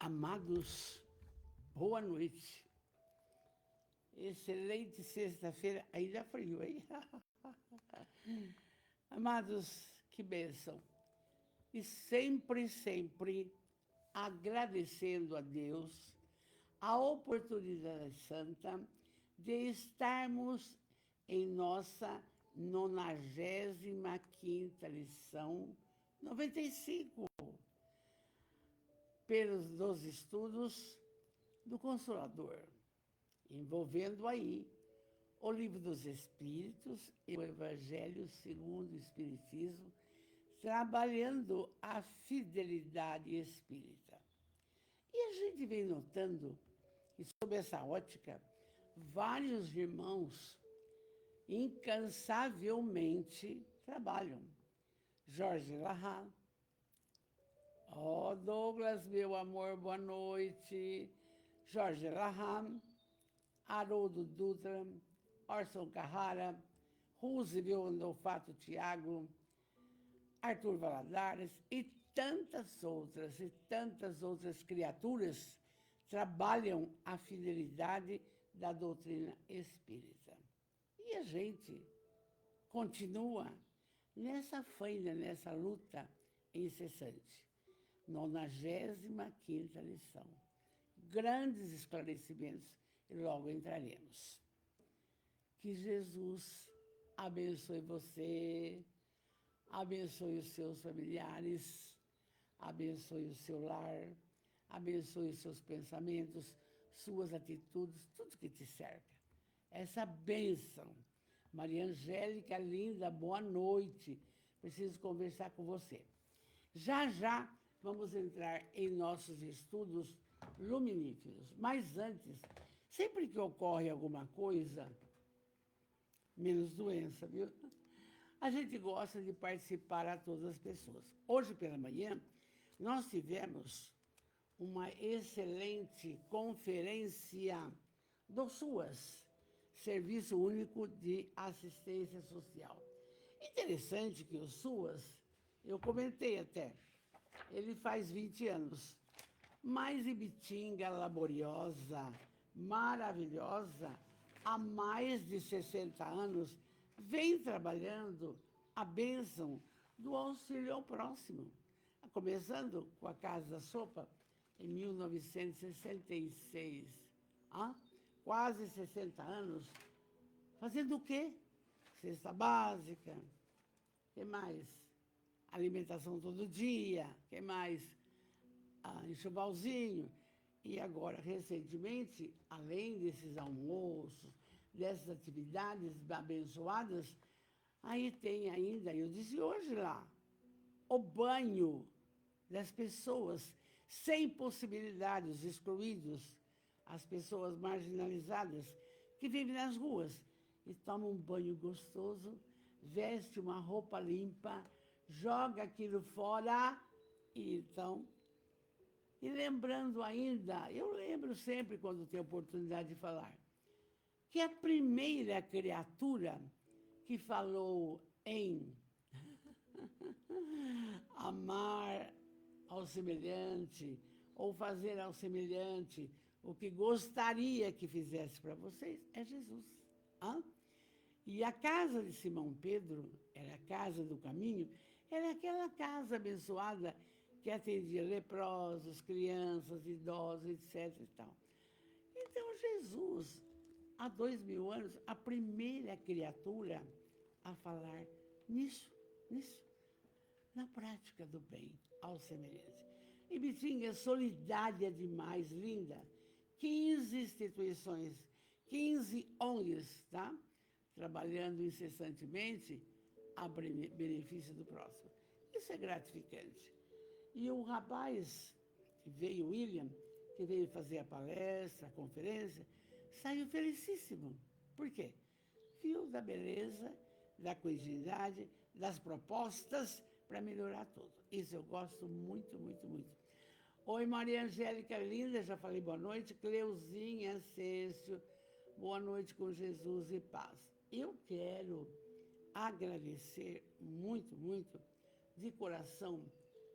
Amados, boa noite. Excelente sexta-feira, ainda frio, hein? Amados, que bênção. E sempre, sempre agradecendo a Deus a oportunidade santa de estarmos em nossa 95ª lição, 95, dos estudos do Consolador, envolvendo aí o Livro dos Espíritos e o Evangelho segundo o Espiritismo, trabalhando a fidelidade espírita. E a gente vem notando que, sob essa ótica, vários irmãos incansavelmente trabalham. Jorge Larra, Douglas, meu amor, boa noite. Jorge Larra, Haroldo Dutra, Orson Carrara, Roosevelt Andolfato Thiago, Arthur Valadares e tantas outras criaturas trabalham a fidelidade da doutrina espírita. E a gente continua nessa faina, nessa luta incessante. 95ª lição. Grandes esclarecimentos e logo entraremos. Que Jesus abençoe você, abençoe os seus familiares, abençoe o seu lar, abençoe os seus pensamentos, suas atitudes, tudo que te cerca. Essa bênção. Maria Angélica, linda, boa noite. Preciso conversar com você. Já, já vamos entrar em nossos estudos luminíferos. Mas antes, sempre que ocorre alguma coisa, menos doença, viu? A gente gosta de participar a todas as pessoas. Hoje pela manhã, nós tivemos uma excelente conferência do SUAS, Serviço Único de Assistência Social. Interessante que o SUAS, eu comentei até, ele faz 20 anos, mas Ibitinga, laboriosa, maravilhosa, há mais de 60 anos, vem trabalhando a bênção do auxílio ao próximo. Começando com a Casa da Sopa, em 1966. Quase 60 anos. Fazendo o quê? Cesta básica. O que mais? Alimentação todo dia. O que mais? Enxovalzinho. E agora, recentemente, além desses almoços, dessas atividades abençoadas, aí tem ainda, eu disse hoje lá, o banho das pessoas sem possibilidades, excluídos, as pessoas marginalizadas que vivem nas ruas e tomam um banho gostoso, veste uma roupa limpa, joga aquilo fora e então... E lembrando ainda, eu lembro sempre quando tenho oportunidade de falar, que a primeira criatura que falou em amar ao semelhante, ou fazer ao semelhante o que gostaria que fizesse para vocês, é Jesus. E a casa de Simão Pedro, era a casa do caminho, era aquela casa abençoada que atendia leprosos, crianças, idosos, etc. E tal. Então, Jesus, há 2000 anos, a primeira criatura a falar nisso, na prática do bem ao semelhante. E Bitinga é solidária demais, linda. 15 instituições, 15 ONGs, tá? Trabalhando incessantemente a benefício do próximo. Isso é gratificante. E o rapaz que veio, William, que veio fazer a palestra, a conferência, saiu felicíssimo. Por quê? Viu da beleza, da coisinidade, das propostas para melhorar tudo. Isso eu gosto muito, muito, muito. Oi, Maria Angélica, linda, já falei boa noite. Cleuzinha Cêcio, boa noite com Jesus e paz. Eu quero agradecer muito, muito, de coração,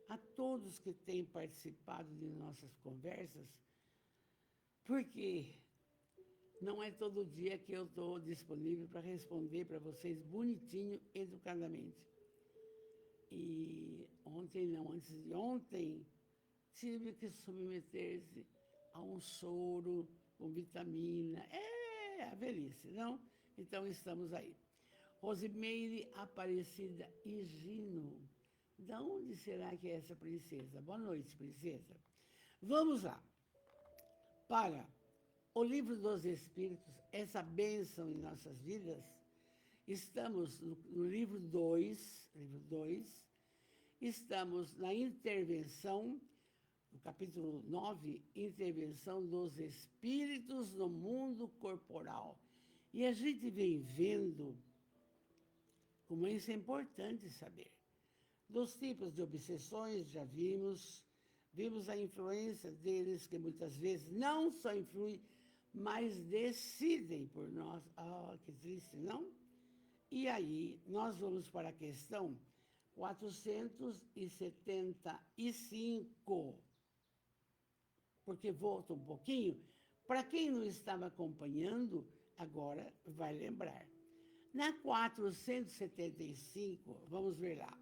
a todos que têm participado de nossas conversas, porque não é todo dia que eu estou disponível para responder para vocês bonitinho, educadamente. E ontem, não, antes de ontem, tive que submeter-se a um soro com vitamina. É a velhice, não? Então, estamos aí. Rosimeire Aparecida Higino. De onde será que é essa princesa? Boa noite, princesa. Vamos lá. Para o Livro dos Espíritos, essa bênção em nossas vidas, estamos no livro 2, estamos na intervenção, no capítulo 9, intervenção dos espíritos no mundo corporal. E a gente vem vendo como isso é importante saber. Dos tipos de obsessões, já vimos a influência deles, que muitas vezes não só influem, mas decidem por nós. Ah, que triste, não? E aí, nós vamos para a questão 475, porque volta um pouquinho. Para quem não estava acompanhando, agora vai lembrar. Na 475, vamos ver lá.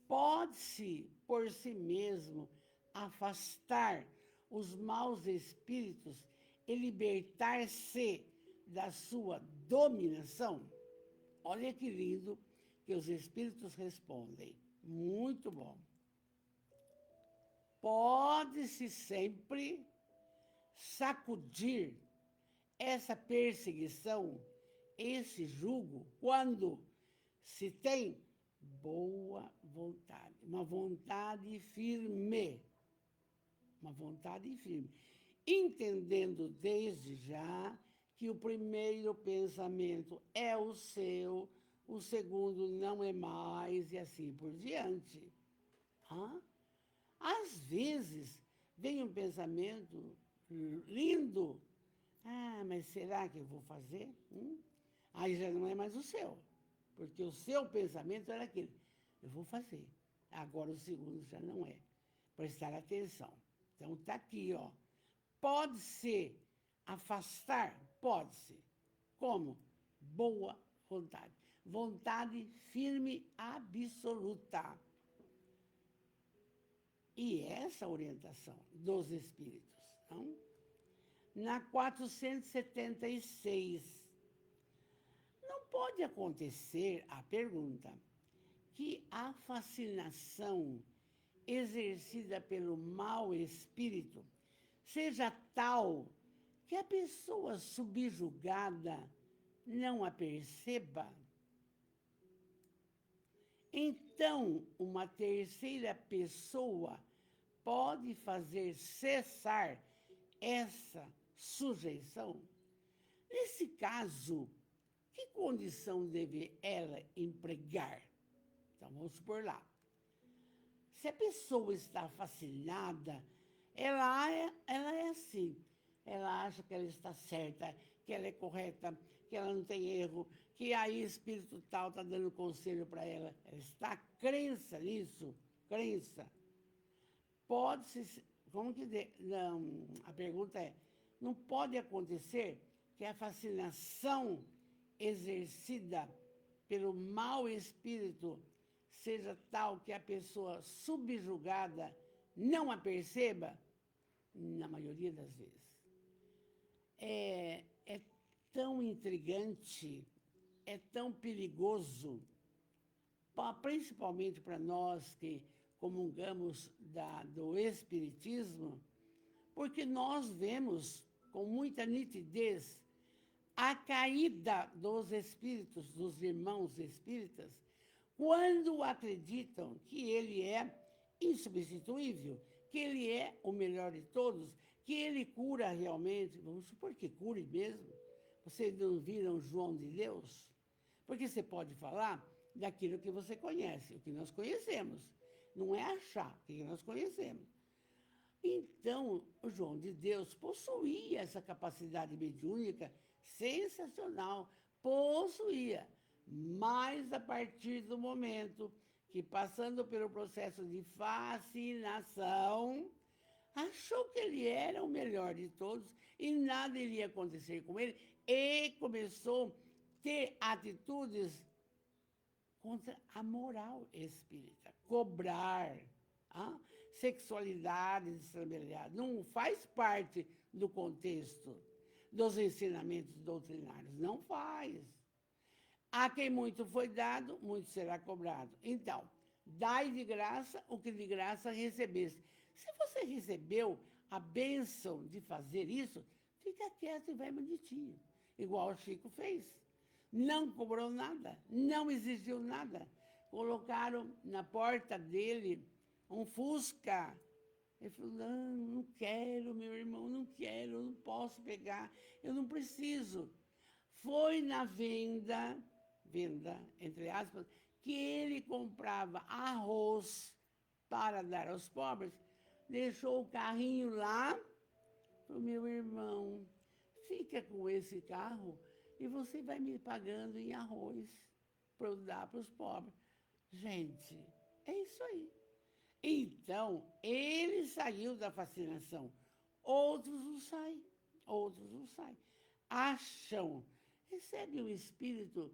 Pode-se, por si mesmo, afastar os maus espíritos e libertar-se da sua dominação? Olha que lindo que os espíritos respondem. Muito bom. Pode-se sempre sacudir essa perseguição, esse jugo, quando se tem boa vontade, uma vontade firme, entendendo desde já que o primeiro pensamento é o seu, o segundo não é mais, e assim por diante. Às vezes, vem um pensamento lindo. Ah, mas será que eu vou fazer? Aí já não é mais o seu, porque o seu pensamento era aquele. Eu vou fazer. Agora o segundo já não é. Prestar atenção. Então, está aqui, ó. Pode-se afastar? Pode-se. Como? Boa vontade. Vontade firme, absoluta. E essa orientação dos espíritos, não? Na 476, não pode acontecer a pergunta que a fascinação exercida pelo mau espírito seja tal que a pessoa subjugada não a perceba? Então, uma terceira pessoa pode fazer cessar essa sujeição? Nesse caso, que condição deve ela empregar? Então, vamos supor lá. Se a pessoa está fascinada, ela é assim. Ela acha que ela está certa, que ela é correta, que ela não tem erro, que aí espírito tal está dando conselho para ela. Ela está crença nisso, crença. Pode-se, como que... Não, a pergunta é, não pode acontecer que a fascinação exercida pelo mau espírito seja tal que a pessoa subjugada não a perceba? Na maioria das vezes. É tão intrigante, é tão perigoso, principalmente para nós que comungamos do Espiritismo, porque nós vemos com muita nitidez a caída dos espíritos, dos irmãos espíritas, quando acreditam que ele é insubstituível, que ele é o melhor de todos, que ele cura realmente. Vamos supor que cure mesmo. Vocês não viram João de Deus? Porque você pode falar daquilo que você conhece, o que nós conhecemos. Não é achar, o que nós conhecemos. Então, o João de Deus possuía essa capacidade mediúnica sensacional, possuía. Mas a partir do momento que, passando pelo processo de fascinação, achou que ele era o melhor de todos e nada iria acontecer com ele, e começou a ter atitudes contra a moral espírita, cobrar, sexualidade destrambelhada, não faz parte do contexto dos ensinamentos doutrinários, não faz. A quem muito foi dado, muito será cobrado. Então, dai de graça o que de graça recebeste. Se você recebeu a bênção de fazer isso, fica quieto e vai bonitinho, igual o Chico fez. Não cobrou nada, não exigiu nada. Colocaram na porta dele um Fusca. Ele falou, não quero, meu irmão, não quero, não posso pegar, eu não preciso. Foi na venda, entre aspas, que ele comprava arroz para dar aos pobres, deixou o carrinho lá, falou, meu irmão, fica com esse carro e você vai me pagando em arroz para eu dar para os pobres. Gente, é isso aí. Então, ele saiu da fascinação. Outros não saem, outros não saem. Acham, recebe um espírito,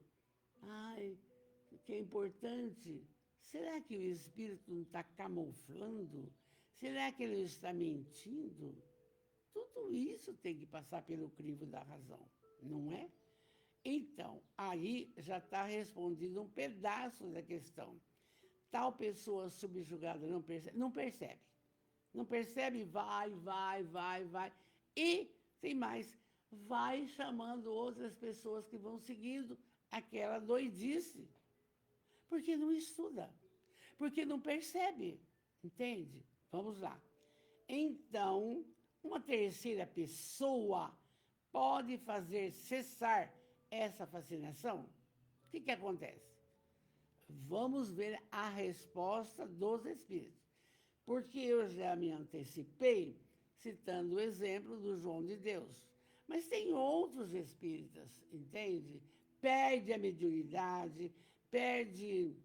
que é importante. Será que o espírito não está camuflando? Será que ele está mentindo? Tudo isso tem que passar pelo crivo da razão, não é? Então, aí já está respondido um pedaço da questão. Tal pessoa subjugada não percebe, não percebe, vai. E, tem mais, vai chamando outras pessoas que vão seguindo aquela doidice, porque não estuda, porque não percebe, entende? Vamos lá. Então, uma terceira pessoa pode fazer cessar essa fascinação? O que acontece? Vamos ver a resposta dos espíritos. Porque eu já me antecipei citando o exemplo do João de Deus. Mas tem outros espíritas, entende? Perde a mediunidade, perde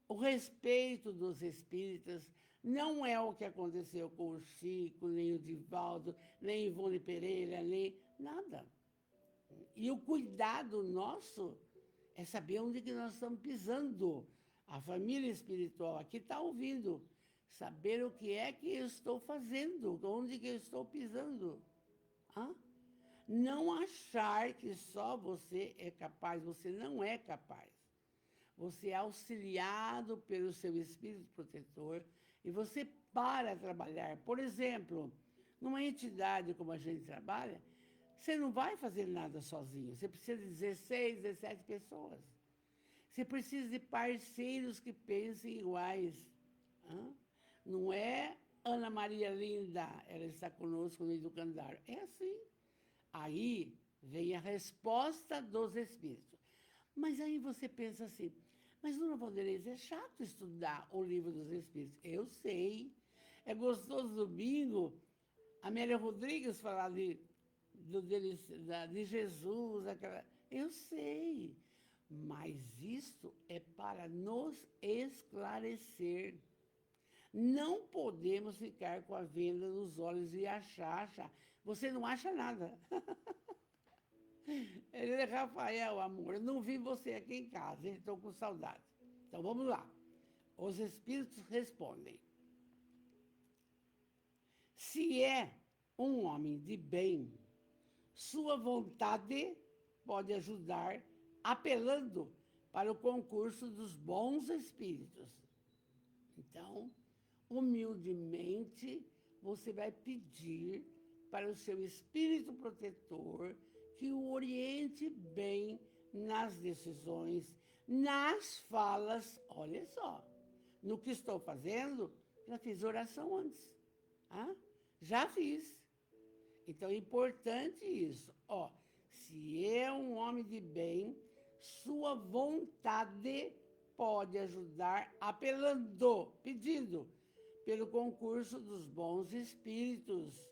o respeito dos espíritas. Não é o que aconteceu com o Chico, nem o Divaldo, nem Ivone Pereira, nem nada. E o cuidado nosso é saber onde que nós estamos pisando. A família espiritual aqui está ouvindo. Saber o que é que eu estou fazendo, onde que eu estou pisando. Não achar que só você é capaz, você não é capaz. Você é auxiliado pelo seu espírito protetor e você para trabalhar. Por exemplo, numa entidade como a gente trabalha, você não vai fazer nada sozinho. Você precisa de 16, 17 pessoas. Você precisa de parceiros que pensem iguais. Não é Ana Maria Linda, ela está conosco no educandário. É assim. Aí vem a resposta dos espíritos. Mas aí você pensa assim, mas, Dona Valderez, é chato estudar o livro dos espíritos. Eu sei. É gostoso domingo, Amélia Rodrigues falar de Jesus, eu sei, mas isto é para nos esclarecer. Não podemos ficar com a venda nos olhos e achar. Você não acha nada. Ele é Rafael, amor, eu não vi você aqui em casa, estou com saudade. Então, vamos lá. Os espíritos respondem. Se é um homem de bem, sua vontade pode ajudar apelando para o concurso dos bons espíritos. Então, humildemente, você vai pedir para o seu espírito protetor que o oriente bem nas decisões, nas falas. Olha só, no que estou fazendo, já fiz oração antes. Já fiz. Então, é importante isso. Se é um homem de bem, sua vontade pode ajudar apelando, pedindo, pelo concurso dos bons espíritos.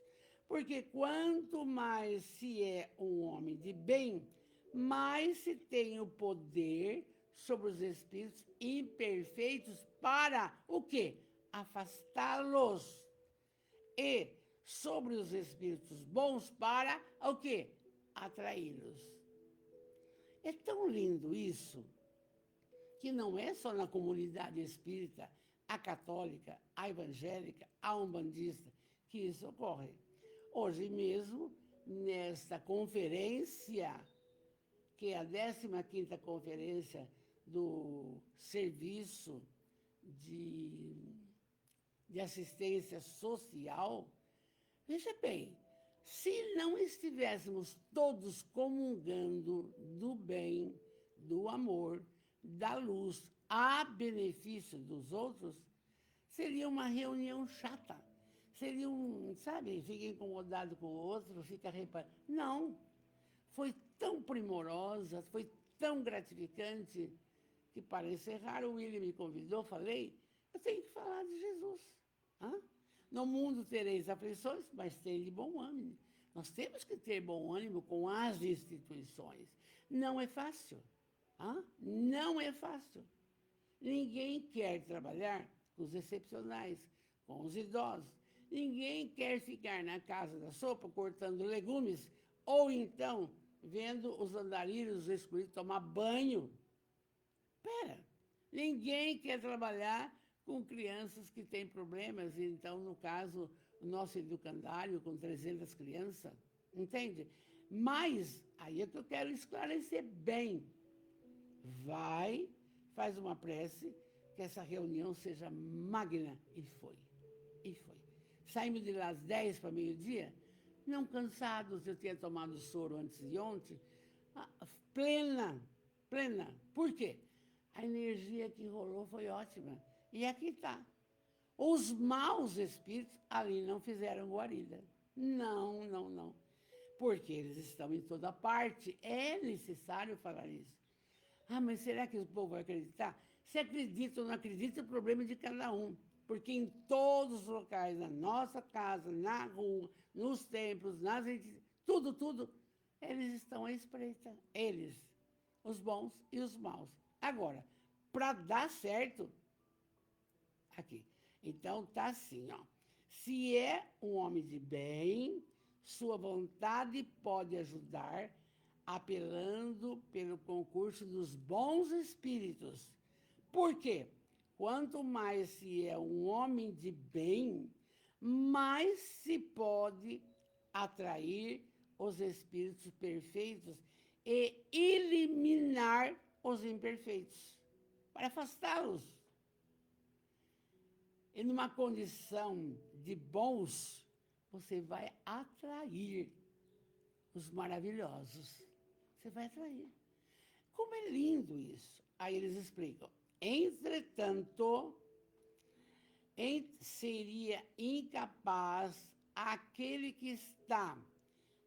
Porque quanto mais se é um homem de bem, mais se tem o poder sobre os espíritos imperfeitos para o quê? Afastá-los. E sobre os espíritos bons para o quê? Atraí-los. É tão lindo isso, que não é só na comunidade espírita, a católica, a evangélica, a umbandista, que isso ocorre. Hoje mesmo, nesta conferência, que é a 15ª conferência do Serviço de Assistência Social, veja bem, se não estivéssemos todos comungando do bem, do amor, da luz, a benefício dos outros, seria uma reunião chata. Seria sabe, fica incomodado com o outro, fica reparando. Não, foi tão primorosa, foi tão gratificante, que para encerrar, o William me convidou, falei, eu tenho que falar de Jesus. Hã? No mundo tereis aflições, mas tem de bom ânimo. Nós temos que ter bom ânimo com as instituições. Não é fácil. Não é fácil. Ninguém quer trabalhar com os excepcionais, com os idosos. Ninguém quer ficar na casa da sopa cortando legumes ou então vendo os andarilhos excluídos tomar banho. Espera, ninguém quer trabalhar com crianças que têm problemas, então, no caso, o nosso educandário com 300 crianças, entende? Mas, aí é que eu quero esclarecer bem. Vai, faz uma prece, que essa reunião seja magna. E foi, e foi. Saímos de lá às 10 para meio-dia, não cansados, eu tinha tomado soro antes de ontem, plena. Por quê? A energia que rolou foi ótima. E aqui está. Os maus espíritos ali não fizeram guarida. Não. Porque eles estão em toda parte. É necessário falar isso. Mas será que o povo vai acreditar? Se acredita ou não acredita, é o problema de cada um. Porque em todos os locais, na nossa casa, na rua, nos templos, tudo, eles estão à espreita. Eles, os bons e os maus. Agora, para dar certo, aqui. Então, tá assim, ó. Se é um homem de bem, sua vontade pode ajudar, apelando pelo concurso dos bons espíritos. Por quê? Quanto mais se é um homem de bem, mais se pode atrair os espíritos perfeitos e eliminar os imperfeitos, para afastá-los. E numa condição de bons, você vai atrair os maravilhosos. Você vai atrair. Como é lindo isso. Aí eles explicam. Entretanto, seria incapaz aquele que está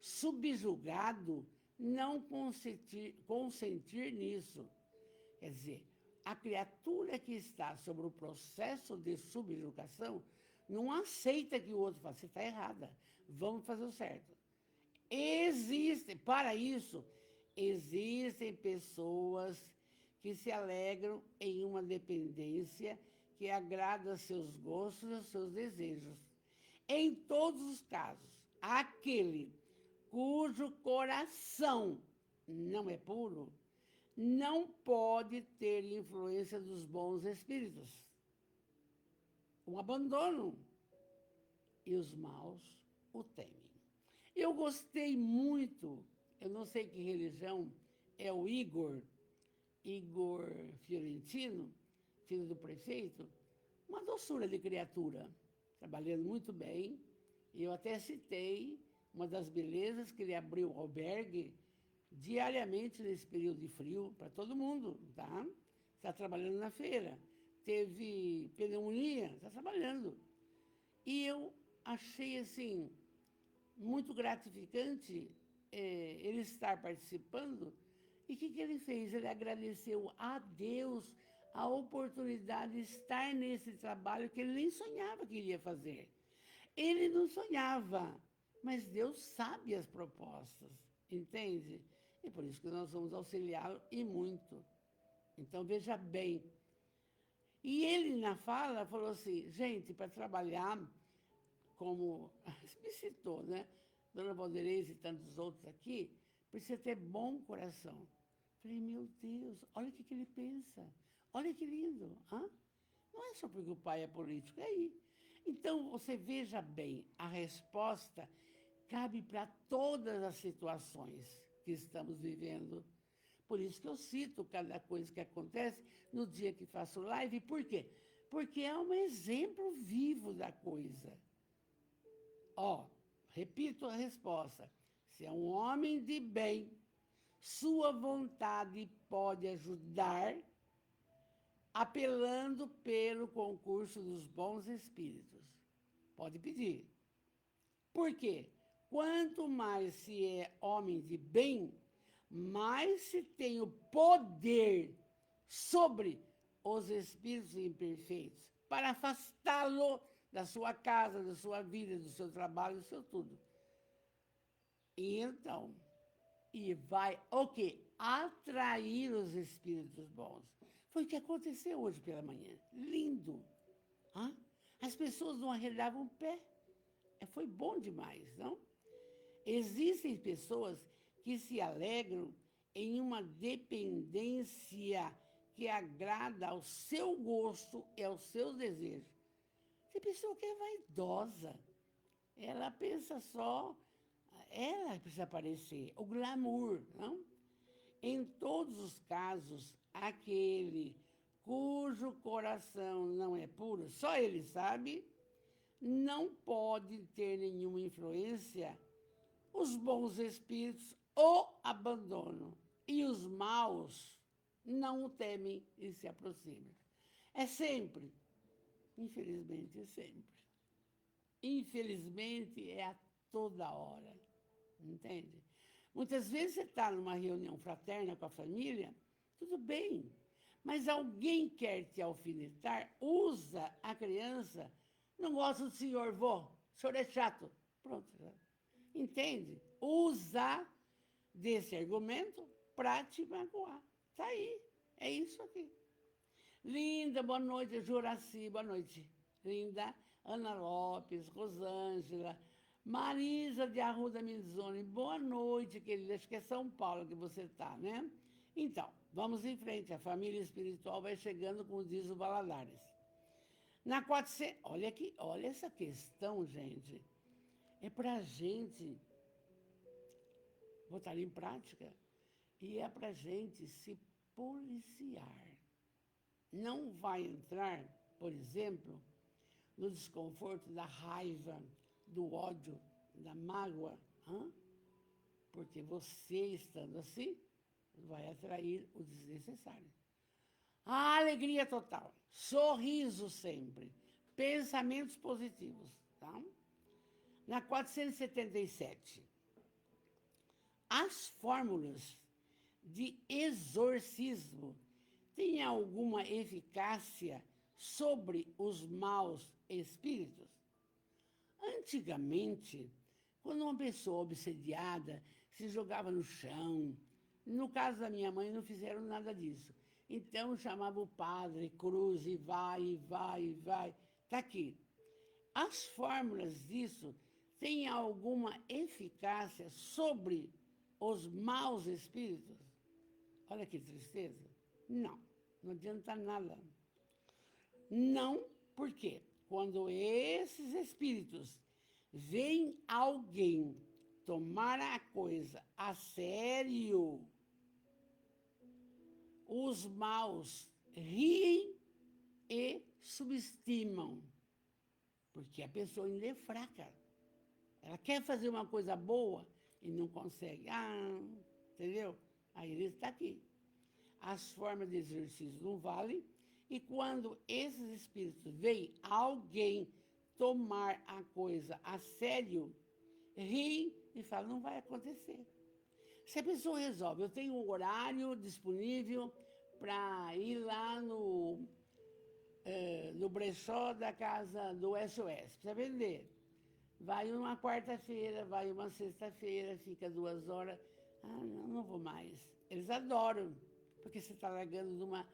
subjugado não consentir nisso. Quer dizer, a criatura que está sobre o processo de subjugação não aceita que o outro faça, você está errada, vamos fazer o certo. Para isso, existem pessoas que se alegram em uma dependência que agrada seus gostos e seus desejos. Em todos os casos, aquele cujo coração não é puro, não pode ter influência dos bons espíritos. O abandonam e os maus o temem. Eu gostei muito, eu não sei que religião, é o Igor Fiorentino, filho do prefeito, uma doçura de criatura, trabalhando muito bem. E eu até citei uma das belezas que ele abriu o albergue diariamente nesse período de frio, para todo mundo, tá? Está trabalhando na feira. Teve pneumonia, está trabalhando. E eu achei, assim, muito gratificante ele estar participando. E o que ele fez? Ele agradeceu a Deus a oportunidade de estar nesse trabalho que ele nem sonhava que iria fazer. Ele não sonhava, mas Deus sabe as propostas, entende? E por isso que nós vamos auxiliá-lo e muito. Então, veja bem. E ele, na fala, falou assim, gente, para trabalhar, como me citou, né? Dona Valderez e tantos outros aqui, precisa ter bom coração. Falei, meu Deus, olha o que ele pensa. Olha que lindo. Hã? Não é só porque o pai é político, é aí. Então, você veja bem, a resposta cabe para todas as situações que estamos vivendo. Por isso que eu cito cada coisa que acontece no dia que faço live. Por quê? Porque é um exemplo vivo da coisa. Ó, repito a resposta. Se é um homem de bem, sua vontade pode ajudar, apelando pelo concurso dos bons espíritos. Pode pedir. Por quê? Quanto mais se é homem de bem, mais se tem o poder sobre os espíritos imperfeitos para afastá-lo da sua casa, da sua vida, do seu trabalho, do seu tudo. E então, e vai o quê? Atrair os espíritos bons. Foi o que aconteceu hoje pela manhã. Lindo. Hã? As pessoas não arredavam o pé. Foi bom demais, não? Existem pessoas que se alegram em uma dependência que agrada ao seu gosto e aos seus desejos. Tem pessoa que é vaidosa. Ela pensa só, ela precisa aparecer, o glamour, não? Em todos os casos, aquele cujo coração não é puro, só ele sabe, não pode ter nenhuma influência. Os bons espíritos o abandonam e os maus não o temem e se aproximam. É sempre, infelizmente, é sempre. Infelizmente, é a toda hora, entende? Muitas vezes você está numa reunião fraterna com a família, tudo bem, mas alguém quer te alfinetar, usa a criança, não gosta do senhor, vô, o senhor é chato. Pronto, já. Entende? Usa desse argumento para te magoar. Está aí, é isso aqui. Linda, boa noite, Juraci, boa noite. Linda, Ana Lopes, Rosângela, Marisa de Arruda Mizone, boa noite, querida. Acho que é São Paulo que você está, né? Então, vamos em frente. A família espiritual vai chegando, como diz o Valadares. Na 400... Olha aqui, olha essa questão, gente. É para a gente botar em prática e é para a gente se policiar. Não vai entrar, por exemplo, no desconforto da raiva, do ódio, da mágoa, porque você, estando assim, vai atrair o desnecessário. A alegria total, sorriso sempre, pensamentos positivos. Tá? Na 477, as fórmulas de exorcismo têm alguma eficácia sobre os maus espíritos? Antigamente, quando uma pessoa obsediada se jogava no chão, no caso da minha mãe, não fizeram nada disso. Então, chamava o padre, cruz, e vai, e vai, e vai. Está aqui. As fórmulas disso têm alguma eficácia sobre os maus espíritos? Olha que tristeza. Não, não adianta nada. Não, porque quando esses espíritos veem alguém tomar a coisa a sério, os maus riem e subestimam, porque a pessoa ainda é fraca. Ela quer fazer uma coisa boa e não consegue. Entendeu? Aí ele está aqui. As formas de exercício não valem. E quando esses espíritos veem alguém tomar a coisa a sério, riem e falam, não vai acontecer. Se a pessoa resolve, eu tenho um horário disponível para ir lá no brechó da casa do SOS, precisa vender. Vai uma quarta-feira, vai uma sexta-feira, fica 2 horas. Não vou mais. Eles adoram, porque você está largando de uma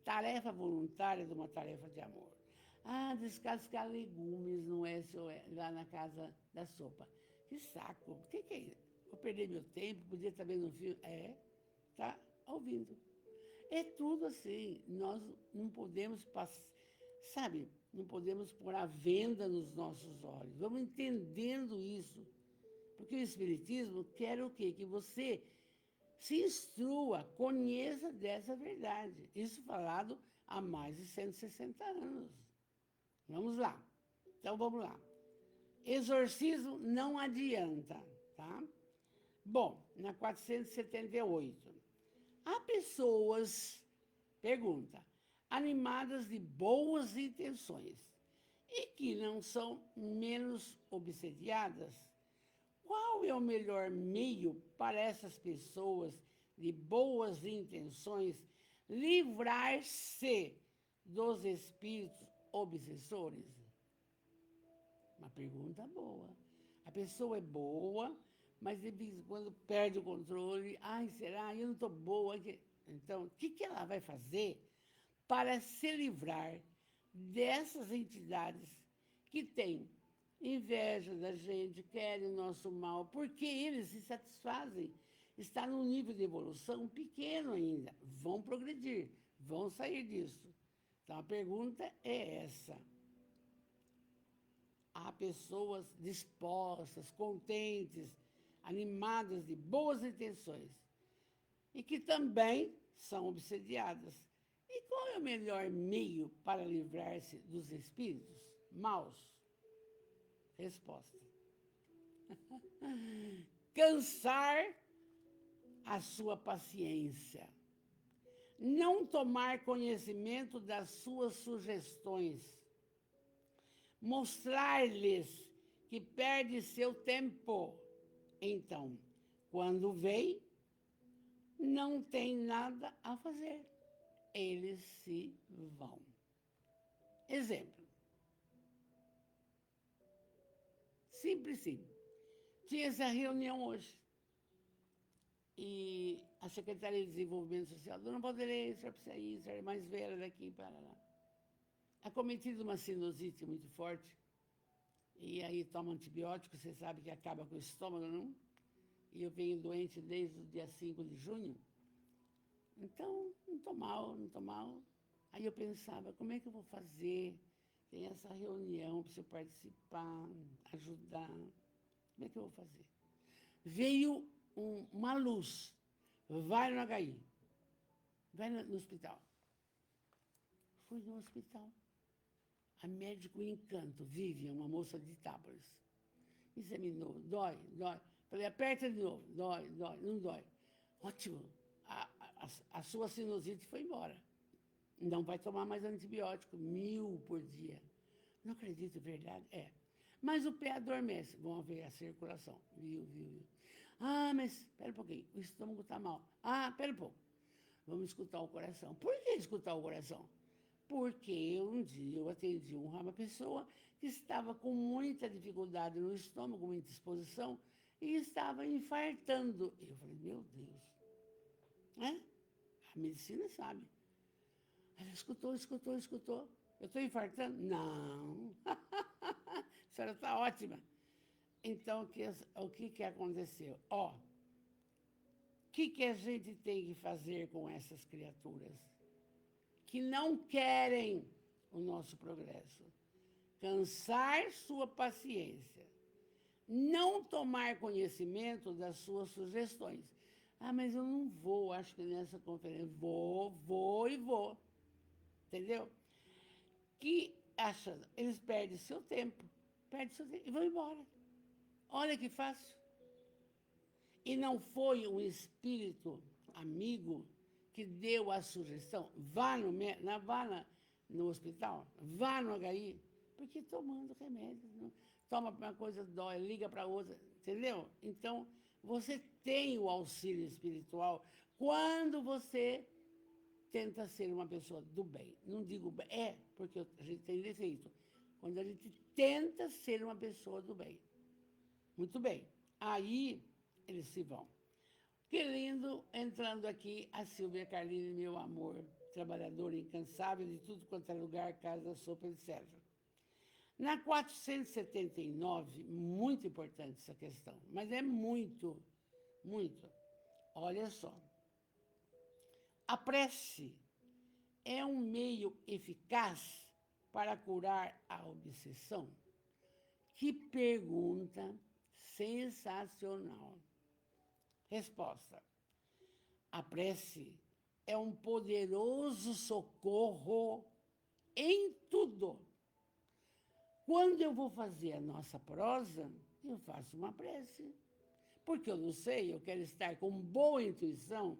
tarefa voluntária, de uma tarefa de amor. Ah, descascar legumes no SOS, lá na casa da sopa. Que saco, o que é isso? Vou perder meu tempo, podia estar vendo um filme. Tá ouvindo. É tudo assim, nós não podemos passar, sabe, não podemos pôr a venda nos nossos olhos. Vamos entendendo isso. Porque o Espiritismo quer o quê? Que você se instrua, conheça dessa verdade. Isso falado há mais de 160 anos. Vamos lá. Então, vamos lá. Exorcismo não adianta, tá? Bom, na 478. Há pessoas, pergunta, animadas de boas intenções e que não são menos obsediadas. Qual é o melhor meio para essas pessoas de boas intenções livrar-se dos espíritos obsessores? Uma pergunta boa. A pessoa é boa, mas de vez em quando perde o controle. Ai, será? Eu não estou boa. Então, o que ela vai fazer para se livrar dessas entidades que têm inveja da gente, querem o nosso mal, porque eles se satisfazem. Está num nível de evolução pequeno ainda. Vão progredir, vão sair disso. Então, a pergunta é essa. Há pessoas dispostas, contentes, animadas de boas intenções e que também são obsediadas. E qual é o melhor meio para livrar-se dos espíritos maus? Resposta. Cansar a sua paciência. Não tomar conhecimento das suas sugestões. Mostrar-lhes que perde seu tempo. Então, quando vem, não tem nada a fazer. Eles se vão. Exemplo. Simples, sim. Tinha essa reunião hoje. E a Secretaria de Desenvolvimento Social, Dona Vanderlei, a senhora precisa ir, a senhora é mais velha daqui para lá. Acometido uma sinusite muito forte, e aí toma antibiótico, você sabe que acaba com o estômago, não? E eu venho doente desde o dia 5 de junho, então não estou mal, não estou mal. Aí eu pensava, como é que eu vou fazer? Tem essa reunião, preciso participar, ajudar. Como é que eu vou fazer? Veio uma luz, vai no HI, vai no hospital. Fui no hospital. A médico Encanto, Vivian, uma moça de Itápolis. Examinou, dói, dói. Falei, aperta de novo, dói, dói, não dói. Ótimo, a sua sinusite foi embora. Não vai tomar mais antibiótico, 1000 por dia. Não acredito, verdade? É. Mas o pé adormece, vão ver a circulação. Viu. Ah, mas espera um pouquinho, o estômago está mal. Ah, espera um pouco. Vamos escutar o coração. Por que escutar o coração? Porque um dia eu atendi uma pessoa que estava com muita dificuldade no estômago, muita exposição, e estava infartando. Eu falei, meu Deus, né? A medicina sabe. Ela escutou. Eu estou infartando? Não. A senhora está ótima. Então, o que aconteceu? O que a gente tem que fazer com essas criaturas que não querem o nosso progresso? Cansar sua paciência. Não tomar conhecimento das suas sugestões. Ah, mas eu não vou, acho que nessa conferência. Vou. Entendeu? Que achando, eles perdem seu tempo e vão embora. Olha que fácil. E não foi um espírito amigo que deu a sugestão, vá no hospital, vá no HI, porque tomando remédio, não, toma para uma coisa, dói, liga para outra, entendeu? Então, você tem o auxílio espiritual quando você tenta ser uma pessoa do bem. Não digo bem, porque a gente tem defeito. Quando a gente tenta ser uma pessoa do bem. Muito bem. Aí eles se vão. O Que lindo, entrando aqui a Silvia Carline, meu amor, trabalhadora incansável de tudo quanto é lugar, casa, sopa, etc. Na 479, muito importante essa questão, mas é muito, muito. Olha só. A prece é um meio eficaz para curar a obsessão? Que pergunta sensacional. Resposta. A prece é um poderoso socorro em tudo. Quando eu vou fazer a nossa prosa, eu faço uma prece. Porque eu não sei, eu quero estar com boa intuição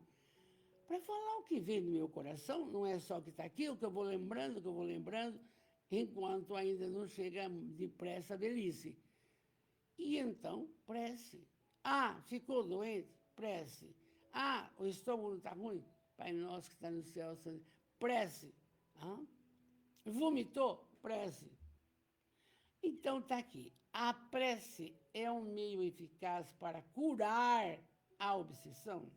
para falar o que vem do meu coração, não é só o que está aqui, o que eu vou lembrando, enquanto ainda não chega depressa a velhice. E então, prece. Ah, ficou doente? Prece. Ah, o estômago não está ruim? Pai nosso que está no céu, prece. Ah? Vomitou? Prece. Então, está aqui. A prece é um meio eficaz para curar a obsessão?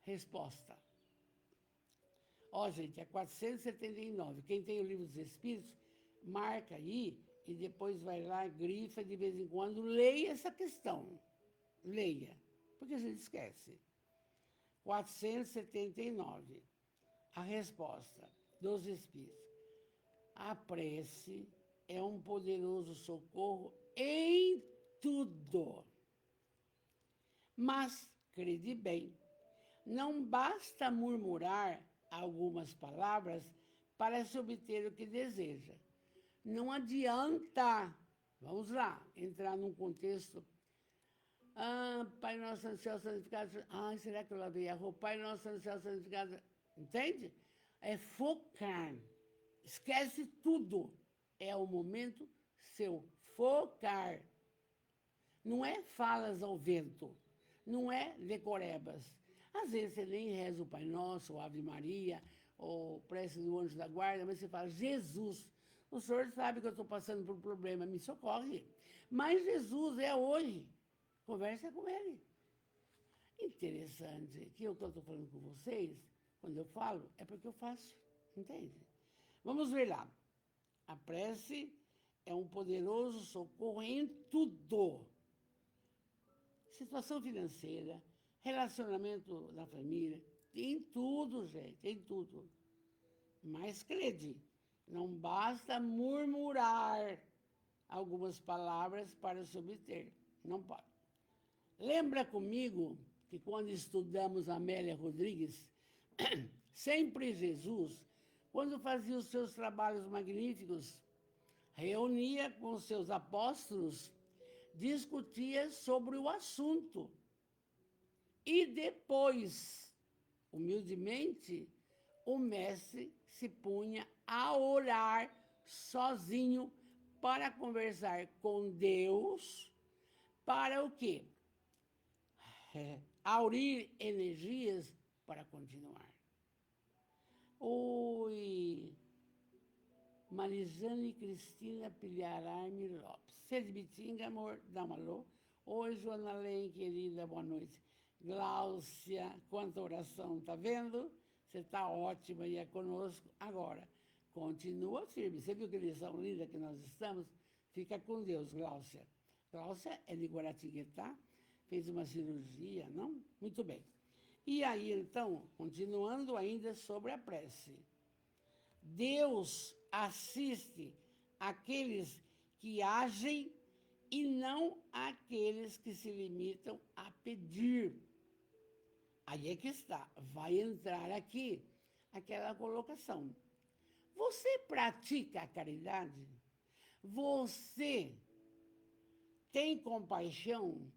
Resposta. Ó, gente, é 479. Quem tem o Livro dos Espíritos, marca aí e depois vai lá, grifa de vez em quando, leia essa questão. Leia, porque a gente esquece. 479. A resposta dos Espíritos. A prece é um poderoso socorro em tudo. Mas, crede bem, não basta murmurar algumas palavras para se obter o que deseja. Não adianta, vamos lá, entrar num contexto. Ah, Pai Nosso no Céu Santificado. Ah, será que eu lavei a roupa? Pai Nosso no Céu Santificado. Entende? É focar. Esquece tudo. É o momento seu. Focar. Não é falas ao vento. Não é decorebas. Às vezes você nem reza o Pai Nosso, ou Ave Maria, ou prece do Anjo da Guarda, mas você fala, Jesus, o senhor sabe que eu estou passando por um problema, me socorre. Mas Jesus é hoje. Conversa com ele. Interessante que o que eu estou falando com vocês, quando eu falo, é porque eu faço. Entende? Vamos ver lá. A prece é um poderoso socorro em tudo. Situação financeira, relacionamento da família, em tudo, gente, em tudo. Mas crede, não basta murmurar algumas palavras para se obter. Não pode. Lembra comigo que quando estudamos Amélia Rodrigues, sempre Jesus, quando fazia os seus trabalhos magníficos, reunia com os seus apóstolos, discutia sobre o assunto. E depois, humildemente, o mestre se punha a orar sozinho para conversar com Deus, para o quê? Aurir energias para continuar. Oi, Marizane Cristina Pilhararme Lopes. Você de Bitinga, amor? Dá um alô. Oi, Joana Len, querida, boa noite. Gláucia, quanta oração, tá vendo? Você está ótima e é conosco. Agora, continua firme. Você viu que lição linda que nós estamos? Fica com Deus, Gláucia. Gláucia é de Guaratinguetá, fez uma cirurgia, não? Muito bem. E aí, então, continuando ainda sobre a prece. Deus assiste aqueles que agem e não aqueles que se limitam a pedir. Aí é que está, vai entrar aqui aquela colocação. Você pratica a caridade? Você tem compaixão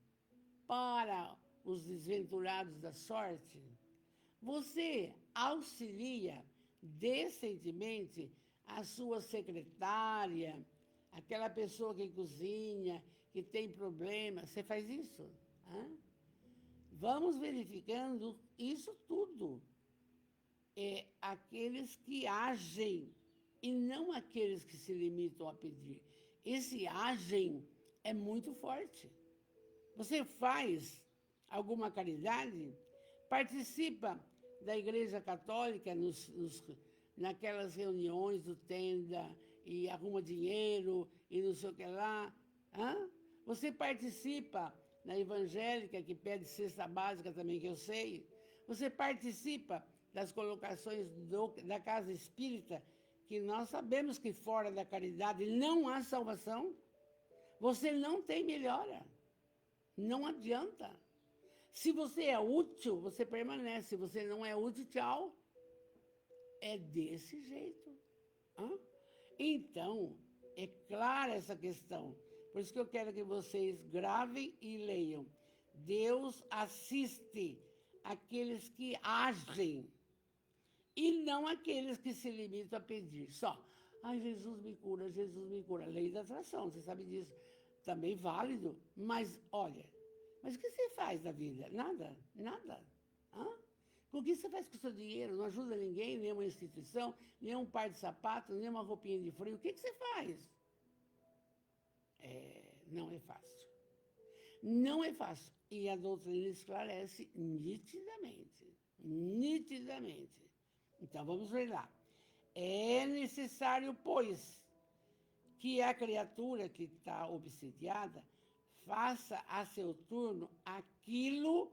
para os desventurados da sorte? Você auxilia decentemente a sua secretária, aquela pessoa que cozinha, que tem problema? Você faz isso? Vamos verificando isso tudo. É aqueles que agem e não aqueles que se limitam a pedir. Esse agem é muito forte. Você faz alguma caridade? Participa da Igreja Católica naquelas reuniões do Tenda e arruma dinheiro e não sei o que lá? Hã? Você participa na evangélica, que pede cesta básica também, que eu sei? Você participa das colocações da Casa Espírita, que nós sabemos que fora da caridade não há salvação? Você não tem melhora. Não adianta. Se você é útil, você permanece. Se você não é útil, tchau. É desse jeito. Hã? Então, é clara essa questão. Por isso que eu quero que vocês gravem e leiam. Deus assiste aqueles que agem e não aqueles que se limitam a pedir. Só, ai, Jesus me cura, Jesus me cura. Lei da atração, você sabe disso. Também válido, mas olha, mas o que você faz da vida? Nada, nada. Hã? O que você faz com o seu dinheiro? Não ajuda ninguém, nenhuma instituição, nem um par de sapatos, nem uma roupinha de frio. O que você faz? Não é fácil. Não é fácil. E a doutrina esclarece nitidamente. Nitidamente. Então, vamos ver lá. É necessário, pois, que a criatura que está obsidiada faça a seu turno aquilo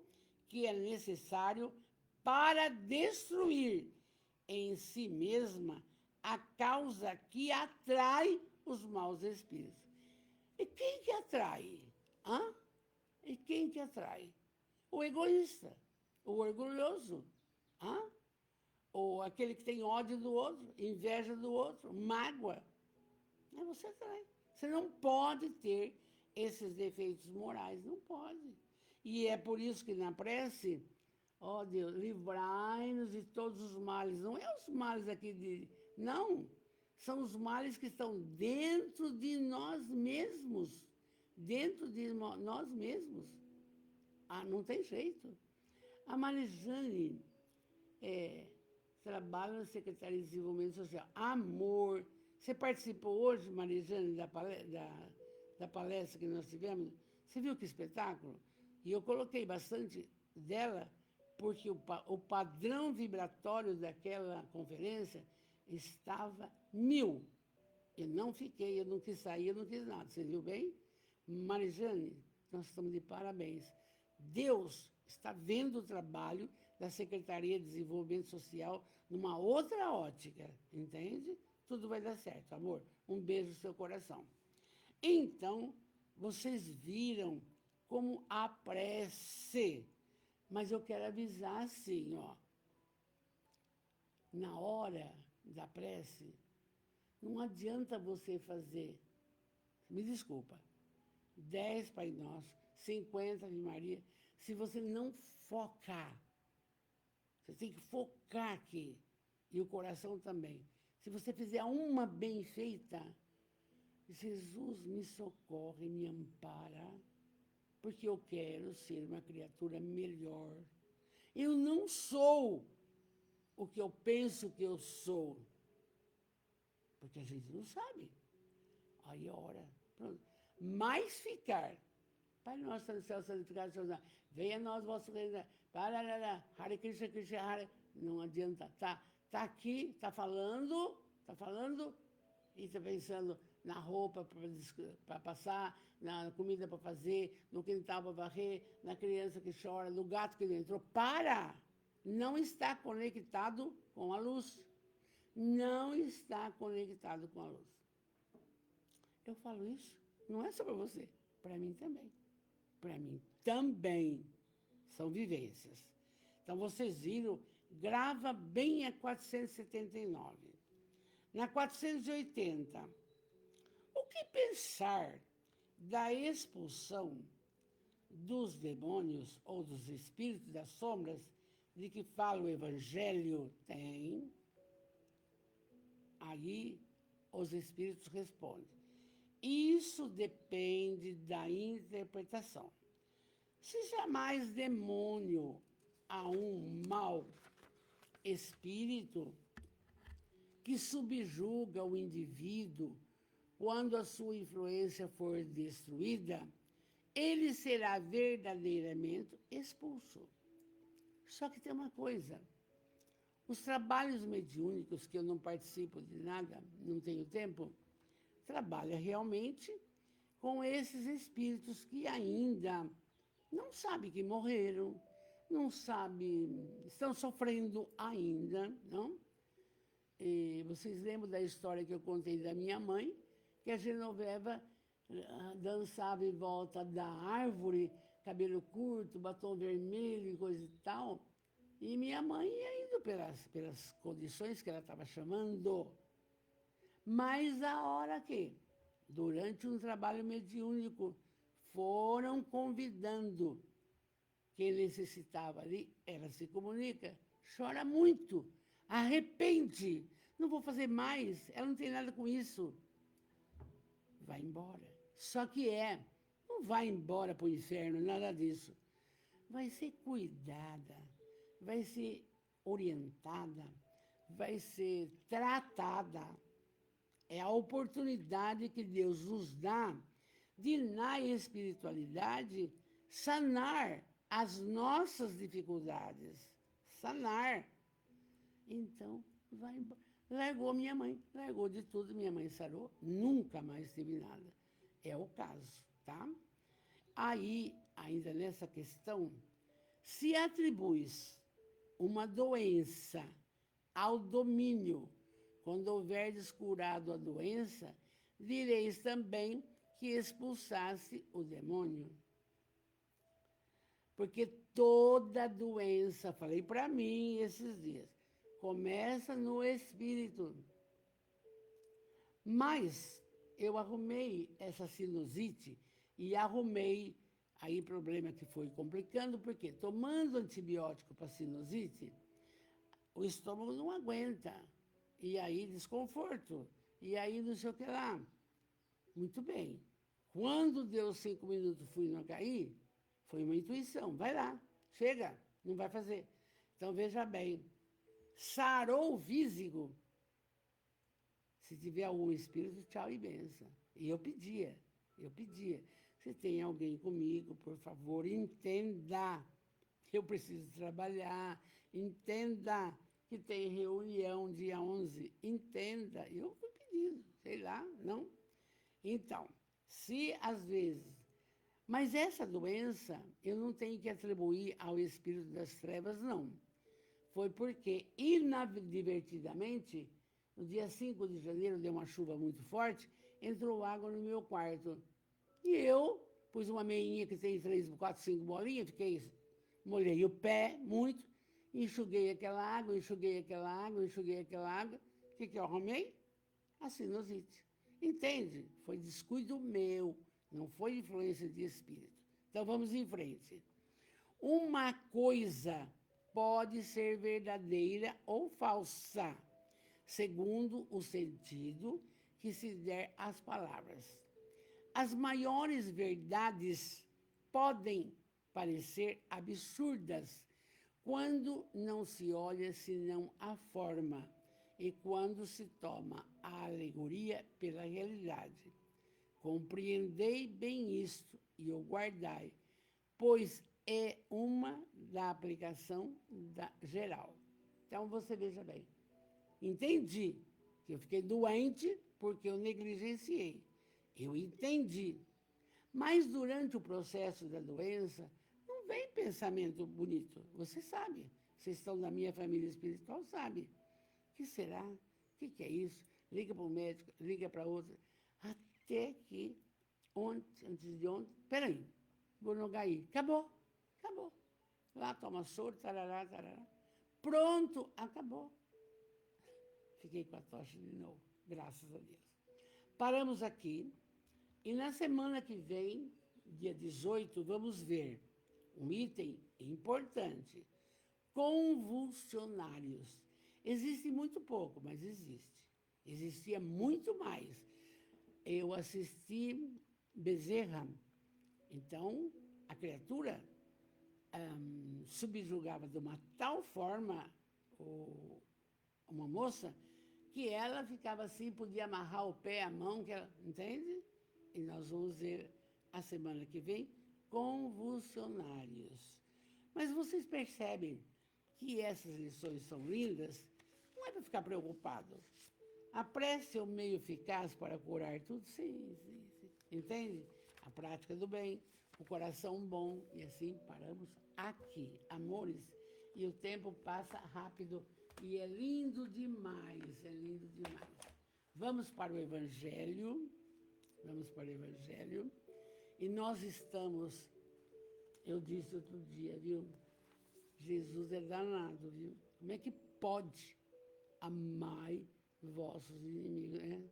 que é necessário para destruir em si mesma a causa que atrai os maus espíritos. E quem que atrai? Hã? E quem que atrai? O egoísta, o orgulhoso, hã? Ou aquele que tem ódio do outro, inveja do outro, mágoa. Aí você atrai. Você não pode ter esses defeitos morais, não pode. E é por isso que na prece, ó Deus, livrai-nos de todos os males. Não é os males aqui de... Não, são os males que estão dentro de nós mesmos. Dentro de nós mesmos. Ah, não tem jeito. A Marijane trabalha na Secretaria de Desenvolvimento Social. Amor. Você participou hoje, Marijane, da palestra que nós tivemos? Você viu que espetáculo? E eu coloquei bastante dela, porque o padrão vibratório daquela conferência estava 1000. Eu não fiquei, eu não quis sair, eu não quis nada. Você viu bem? Marijane, nós estamos de parabéns. Deus está vendo o trabalho da Secretaria de Desenvolvimento Social numa outra ótica, entende? Tudo vai dar certo, amor. Um beijo no seu coração. Então, vocês viram como a prece, mas eu quero avisar assim, ó, na hora da prece, não adianta você fazer, me desculpa, 10 Pai Nosso, 50 Ave Maria, se você não focar. Você tem que focar aqui, e o coração também. Se você fizer uma bem feita, Jesus me socorre, me ampara, porque eu quero ser uma criatura melhor. Eu não sou o que eu penso que eu sou, porque a gente não sabe. Aí ora, pronto. Mas ficar, Pai nosso no céu, santificado seja o nome. Venha a nós, vosso reino. Hare Krishna, Krishna, Hare. Não adianta. Tá aqui, tá falando, e tá pensando na roupa para passar, na comida para fazer, no quintal para varrer, na criança que chora, no gato que não entrou. Para! Não está conectado com a luz. Não está conectado com a luz. Eu falo isso, não é só para você, para mim também. Para mim também são vivências. Então, vocês viram, grava bem a 479. Na 480, o que pensar da expulsão dos demônios ou dos espíritos das sombras de que fala o Evangelho? Tem. Aí os espíritos respondem. Isso depende da interpretação. Se jamais demônio há um mau espírito que subjuga o indivíduo quando a sua influência for destruída, ele será verdadeiramente expulso. Só que tem uma coisa, os trabalhos mediúnicos, que eu não participo de nada, não tenho tempo, trabalha realmente com esses espíritos que ainda não sabem que morreram, não sabem, estão sofrendo ainda, não? E vocês lembram da história que eu contei da minha mãe, que a Genoveva dançava em volta da árvore, cabelo curto, batom vermelho e coisa e tal, e minha mãe ia indo pelas condições que ela estava chamando. Mas a hora que, durante um trabalho mediúnico, foram convidando quem necessitava ali, ela se comunica, chora muito, arrepende, não vou fazer mais, ela não tem nada com isso. Vai embora. Só que não vai embora para o inferno, nada disso. Vai ser cuidada, vai ser orientada, vai ser tratada. É a oportunidade que Deus nos dá de, na espiritualidade, sanar as nossas dificuldades. Sanar. Então, vai embora. Largou minha mãe, largou de tudo, minha mãe sarou, nunca mais teve nada. É o caso, tá? Aí, ainda nessa questão, se atribui uma doença ao domínio, quando houverdes curado a doença, direis também que expulsasse o demônio. Porque toda doença, falei para mim esses dias, começa no espírito. Mas eu arrumei essa sinusite e arrumei aí problema que foi complicando, porque tomando antibiótico para sinusite, o estômago não aguenta. E aí desconforto. E aí não sei o que lá. Muito bem. Quando deu 5 minutos fui não cair, foi uma intuição. Vai lá, chega, não vai fazer. Então veja bem, sarou o físico. Se tiver algum espírito, tchau e benção. E eu pedia. Se tem alguém comigo, por favor, entenda. Eu preciso trabalhar. Entenda que tem reunião dia 11. Entenda. Eu fui pedindo, sei lá, não? Então, se às vezes... Mas essa doença eu não tenho que atribuir ao espírito das trevas, não. Foi porque, inadvertidamente, no dia 5 de janeiro, deu uma chuva muito forte, entrou água no meu quarto. E eu pus uma meinha que tem 3, 4, 5 bolinhas, molhei o pé muito, enxuguei aquela água. O que eu arrumei? A sinusite. Entende? Foi descuido meu, não foi influência de espírito. Então, vamos em frente. Uma coisa pode ser verdadeira ou falsa, segundo o sentido que se der às palavras. As maiores verdades podem parecer absurdas quando não se olha senão a forma e quando se toma a alegoria pela realidade. Compreendei bem isto e o guardai, pois é uma da aplicação geral. Então, você veja bem. Entendi que eu fiquei doente porque eu negligenciei. Eu entendi. Mas durante o processo da doença, não vem pensamento bonito. Você sabe. Vocês estão na minha família espiritual, sabe. O que será? O que é isso? Liga para o médico, liga para outro. Até que antes de ontem, peraí, vou no HI. Acabou. Lá toma soro, tarará. Pronto, acabou. Fiquei com a tocha de novo, graças a Deus. Paramos aqui e na semana que vem, dia 18, vamos ver um item importante. Convulsionários. Existe muito pouco, mas existe. Existia muito mais. Eu assisti Bezerra, então a criatura subjugava de uma tal forma uma moça que ela ficava assim, podia amarrar o pé, a mão, que ela, entende? E nós vamos ver a semana que vem convulsionários. Mas vocês percebem que essas lições são lindas? Não é para ficar preocupado. A prece é o meio eficaz para curar tudo? Sim, sim, sim. Entende? A prática do bem, o coração bom, e assim paramos aqui. Amores, e o tempo passa rápido e é lindo demais, é lindo demais. Vamos para o Evangelho, e nós estamos, eu disse outro dia, viu? Jesus é danado, viu? Como é que pode amar vossos inimigos, né?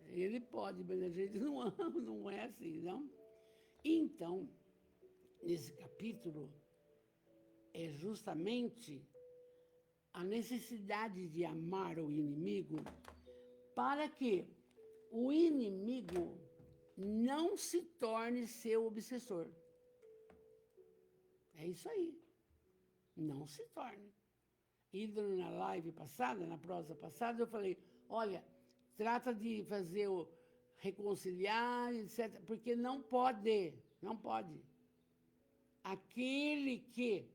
Ele pode, mas a gente não ama, não é assim, não? Então, nesse capítulo, é justamente a necessidade de amar o inimigo para que o inimigo não se torne seu obsessor. É isso aí. Não se torne. E na live passada, na prosa passada, eu falei, olha, trata de fazer o reconciliar, etc., porque não pode. Aquele que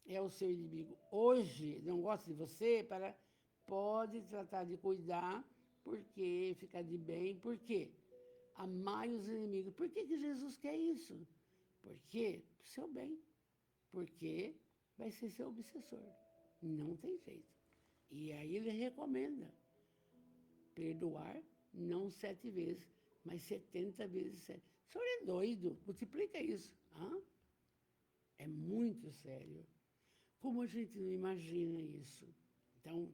é o seu inimigo hoje, não gosta de você, pode tratar de cuidar, porque ficar de bem, por quê? Amai os inimigos. Por que Jesus quer isso? Porque pro seu bem. Porque vai ser seu obsessor. Não tem jeito. E aí ele recomenda perdoar não 7 vezes, mas 70 vezes 7. O senhor é doido, multiplica isso. Hã? É muito sério. Como a gente não imagina isso? Então,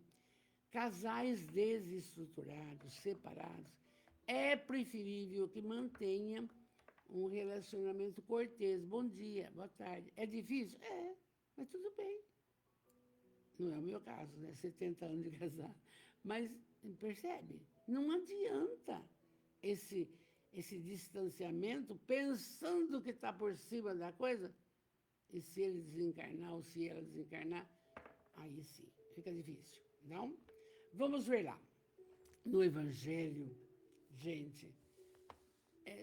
casais desestruturados, separados, é preferível que mantenha um relacionamento cortês. Bom dia, boa tarde. É difícil? É, mas tudo bem. Não é o meu caso, né? 70 anos de casar. Mas percebe? Não adianta esse distanciamento pensando que está por cima da coisa. E se ele desencarnar ou se ela desencarnar, aí sim, fica difícil, não? Vamos ver lá. No Evangelho, gente,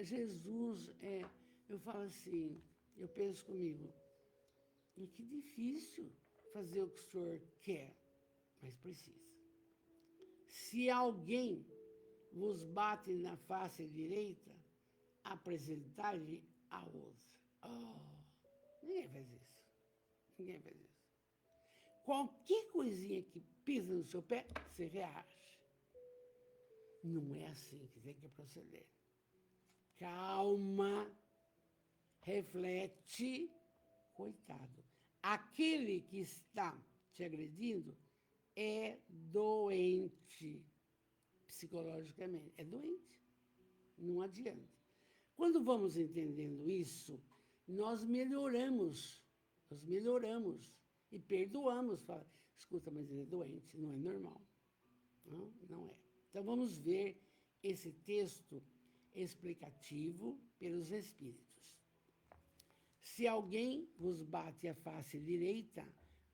Jesus, eu falo assim, eu penso comigo, e que difícil fazer o que o senhor quer, mas precisa. Se alguém vos bate na face direita, apresentar-lhe a outra. Oh, ninguém faz isso. Ninguém faz isso. Qualquer coisinha que pisa no seu pé, você reage. Não é assim que tem que proceder. Calma, reflete, coitado. Aquele que está te agredindo é doente, psicologicamente. É doente. Não adianta. Quando vamos entendendo isso, nós melhoramos. E perdoamos. Fala, escuta, mas ele é doente, não é normal. Não é. Então vamos ver esse texto explicativo pelos Espíritos. Se alguém vos bate a face direita,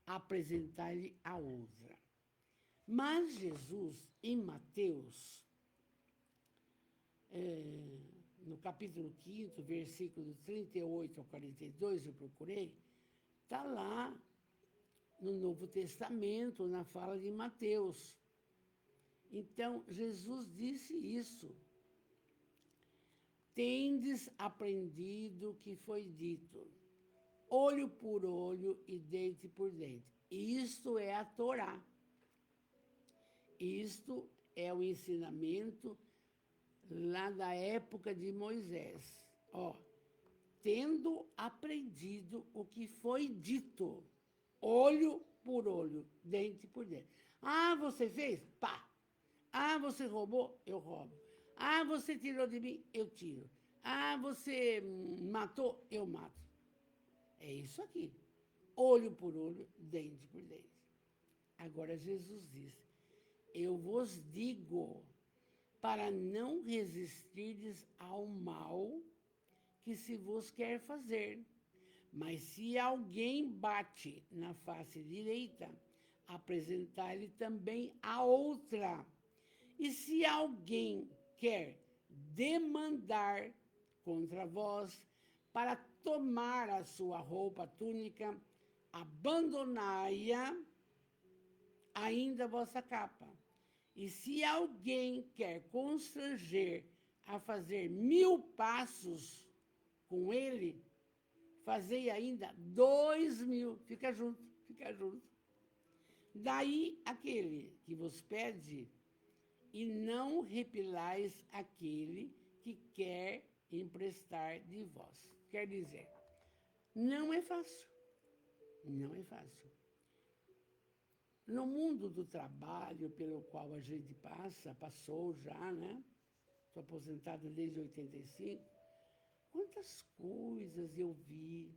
apresentai-lhe a outra. Mas Jesus, em Mateus, no capítulo 5, versículo 38 ao 42, eu procurei, está lá no Novo Testamento, na fala de Mateus. Então, Jesus disse isso. Tendes aprendido o que foi dito, olho por olho e dente por dente. Isto é a Torá. Isto é o ensinamento lá da época de Moisés. Tendo aprendido o que foi dito, olho por olho, dente por dente. Ah, você fez? Pá! Ah, você roubou? Eu roubo. Ah, você tirou de mim? Eu tiro. Ah, você matou? Eu mato. É isso aqui. Olho por olho, dente por dente. Agora Jesus diz, eu vos digo, para não resistirdes ao mal que se vos quer fazer. Mas se alguém bate na face direita, apresentai-lhe também a outra. E se alguém quer demandar contra vós, para tomar a sua roupa, a túnica, abandonai-a ainda a vossa capa. E se alguém quer constranger a fazer 1000 passos com ele, fazei ainda 2000. Fica junto, fica junto. Daí aquele que vos pede, e não repilais aquele que quer emprestar de vós. Quer dizer, não é fácil. Não é fácil. No mundo do trabalho pelo qual a gente passou já, né? Estou aposentada desde 85. Quantas coisas eu vi,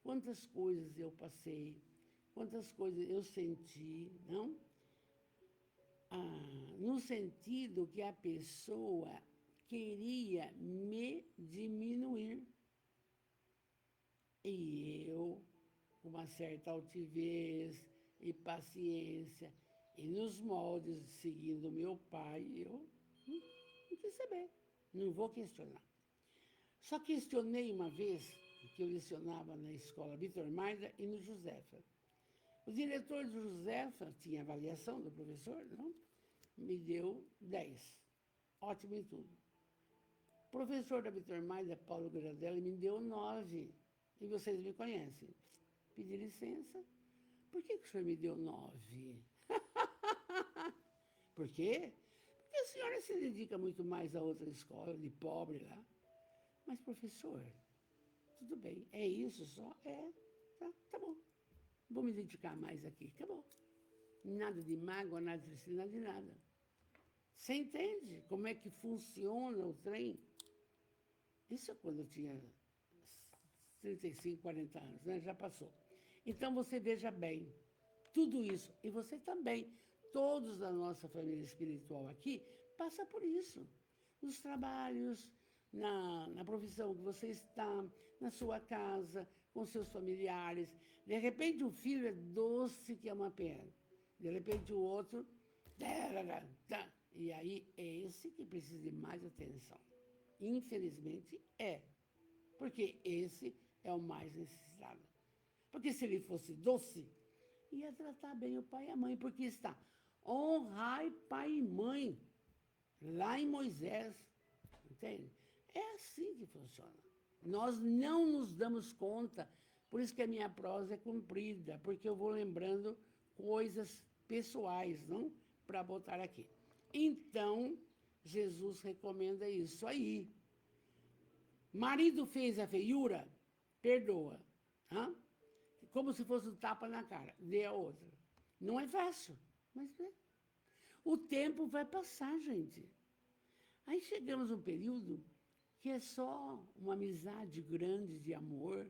quantas coisas eu passei, quantas coisas eu senti, não? No sentido que a pessoa queria me diminuir. E eu, com uma certa altivez e paciência, e nos moldes seguindo meu pai, eu não quis saber, não vou questionar. Só questionei uma vez, que eu lecionava na escola Vitor Maida e no Josefa. O diretor do Josefa tinha avaliação do professor, não? Me deu 10. Ótimo em tudo. O professor da Vitor Maida, Paulo Gradelli, me deu 9. E vocês me conhecem. Pedi licença. Por que o senhor me deu 9? Por quê? Porque a senhora se dedica muito mais a outra escola, de pobre lá. Mas, professor, tudo bem, é isso só? Tá bom. Vou me dedicar mais aqui, acabou. Nada de mágoa, nada de tristeza, nada de nada. Você entende como é que funciona o trem? Isso é quando eu tinha 35, 40 anos, né? Já passou. Então, você veja bem, tudo isso, e você também, todos da nossa família espiritual aqui, passa por isso. Nos trabalhos, na profissão que você está, na sua casa, com seus familiares. De repente, o filho é doce que é uma pena. De repente, o outro... E aí, é esse que precisa de mais atenção. Infelizmente, é. Porque esse é o mais necessitado. Porque se ele fosse doce, ia tratar bem o pai e a mãe, porque está honrai pai e mãe, lá em Moisés, entende? É assim que funciona. Nós não nos damos conta, por isso que a minha prosa é comprida, porque eu vou lembrando coisas pessoais, não? Para botar aqui. Então, Jesus recomenda isso aí. Marido fez a feiura, perdoa. Hã? Como se fosse um tapa na cara, dê a outra. Não é fácil, mas o tempo vai passar, gente. Aí chegamos a um período que é só uma amizade grande de amor,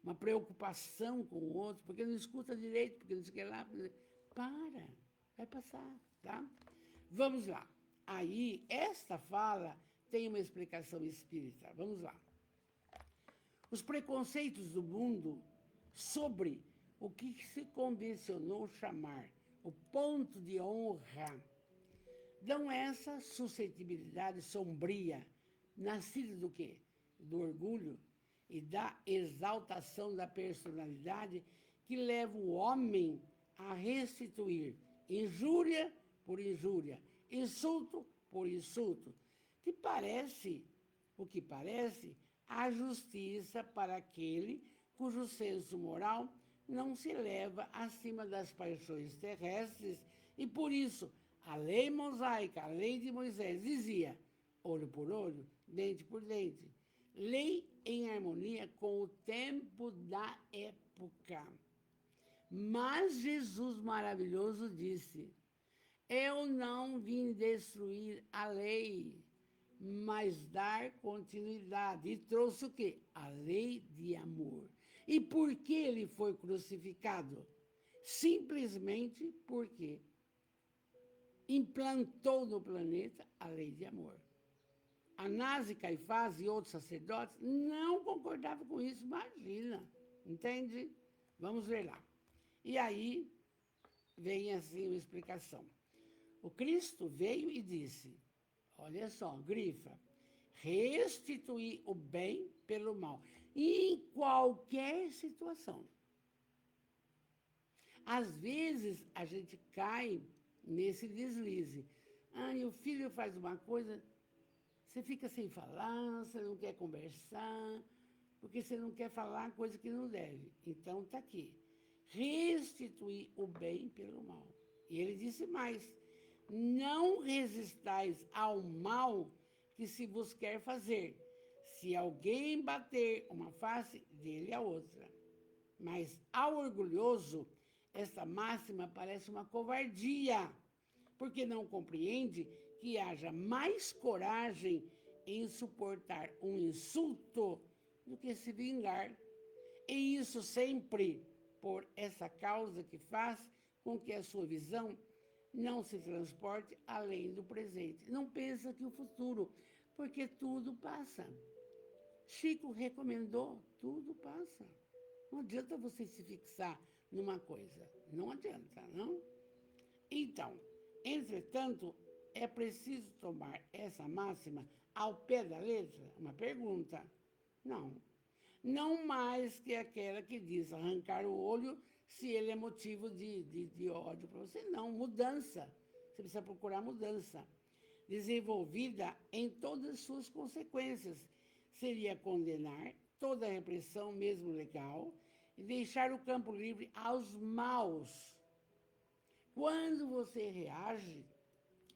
uma preocupação com o outro, porque não escuta direito, porque não sei o que lá. Para, vai passar, tá? Vamos lá. Aí, esta fala tem uma explicação espírita. Vamos lá. Os preconceitos do mundo sobre o que se convencionou chamar o ponto de honra dão essa suscetibilidade sombria, nascida do quê? Do orgulho e da exaltação da personalidade que leva o homem a restituir injúria por injúria, insulto por insulto, o que parece a justiça para aquele cujo senso moral não se eleva acima das paixões terrestres e, por isso, a lei mosaica, a lei de Moisés, dizia olho por olho, dente por dente, lei em harmonia com o tempo da época. Mas Jesus maravilhoso disse, eu não vim destruir a lei, mas dar continuidade. E trouxe o quê? A lei de amor. E por que ele foi crucificado? Simplesmente porque implantou no planeta a lei de amor. Anás e Caifás e outros sacerdotes não concordavam com isso, imagina, entende? Vamos ver lá. E aí vem assim uma explicação. O Cristo veio e disse, olha só, grifa, restituir o bem pelo mal, em qualquer situação. Às vezes, a gente cai nesse deslize. E o filho faz uma coisa, você fica sem falar, você não quer conversar, porque você não quer falar coisa que não deve. Então, está aqui. Restituir o bem pelo mal. E ele disse mais, não resistais ao mal que se vos quer fazer. Se alguém bater uma face, dele a outra. Mas ao orgulhoso, esta máxima parece uma covardia, porque não compreende que haja mais coragem em suportar um insulto do que se vingar. E isso sempre por essa causa que faz com que a sua visão não se transporte além do presente. Não pensa que o futuro, porque tudo passa. Chico recomendou, tudo passa. Não adianta você se fixar numa coisa. Não adianta, não? Então, entretanto, é preciso tomar essa máxima ao pé da letra? Uma pergunta. Não. Não mais que aquela que diz arrancar o olho se ele é motivo de ódio para você. Não, mudança. Você precisa procurar mudança. Desenvolvida em todas as suas consequências. Seria condenar toda a repressão, mesmo legal, e deixar o campo livre aos maus. Quando você reage,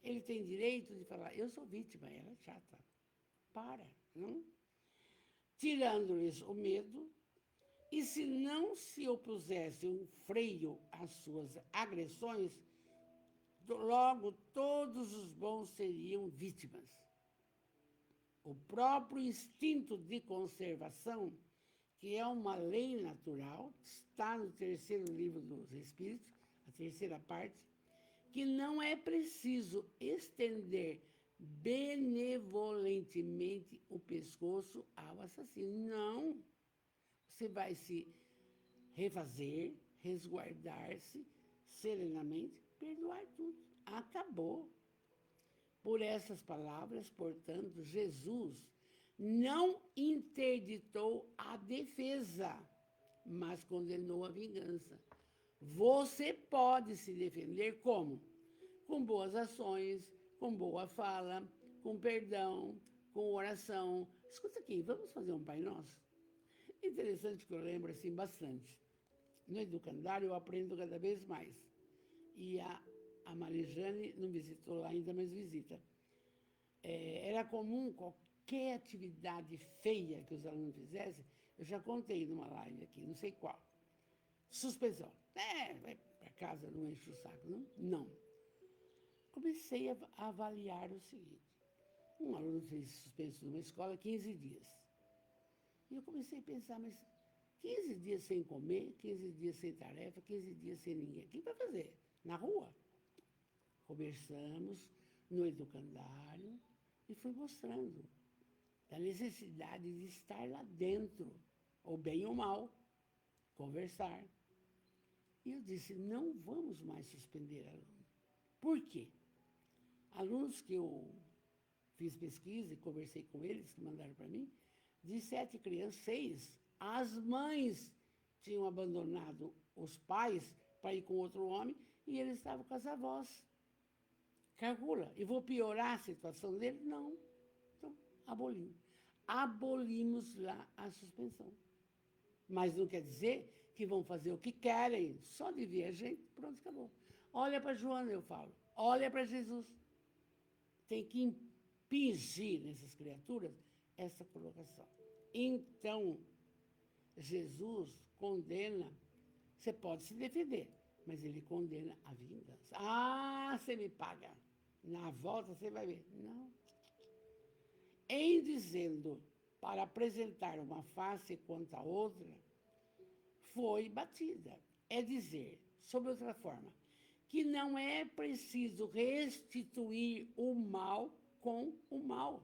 ele tem direito de falar, eu sou vítima, ela é chata. Para, não? Tirando-lhes o medo, e se não se opusesse um freio às suas agressões, logo todos os bons seriam vítimas. O próprio instinto de conservação, que é uma lei natural, está no terceiro livro dos Espíritos, a terceira parte, que não é preciso estender benevolentemente o pescoço ao assassino. Não. Você vai se refazer, resguardar-se serenamente, perdoar tudo. Acabou. Por essas palavras, portanto, Jesus não interditou a defesa, mas condenou a vingança. Você pode se defender como? Com boas ações, com boa fala, com perdão, com oração. Escuta aqui, vamos fazer um Pai Nosso? Interessante que eu lembro assim bastante. No educandário eu aprendo cada vez mais. E a Marijane não visitou lá ainda, mas visita. Era comum qualquer atividade feia que os alunos fizessem, eu já contei numa live aqui, não sei qual. Suspensão. Vai para casa, não enche o saco, não? Não. Comecei a avaliar o seguinte. Um aluno fez suspenso numa escola 15 dias. E eu comecei a pensar, mas 15 dias sem comer, 15 dias sem tarefa, 15 dias sem ninguém. O que vai fazer? Na rua? Conversamos no educandário e fui mostrando a necessidade de estar lá dentro, ou bem ou mal, conversar. E eu disse, não vamos mais suspender aluno. Por quê? Alunos que eu fiz pesquisa e conversei com eles, que mandaram para mim, de 7 crianças, 6, as mães tinham abandonado os pais para ir com outro homem e eles estavam com as avós. Calcula, e vou piorar a situação dele? Não. Então, abolimos. Abolimos lá a suspensão. Mas não quer dizer que vão fazer o que querem, só de ver a gente, pronto, acabou. Olha para Joana, eu falo, olha para Jesus. Tem que impingir nessas criaturas essa colocação. Então, Jesus condena, você pode se defender, mas ele condena a vingança. Você me paga. Na volta você vai ver. Não. Em dizendo para apresentar uma face quanto a outra, foi batida. É dizer, sob outra forma, que não é preciso restituir o mal com o mal.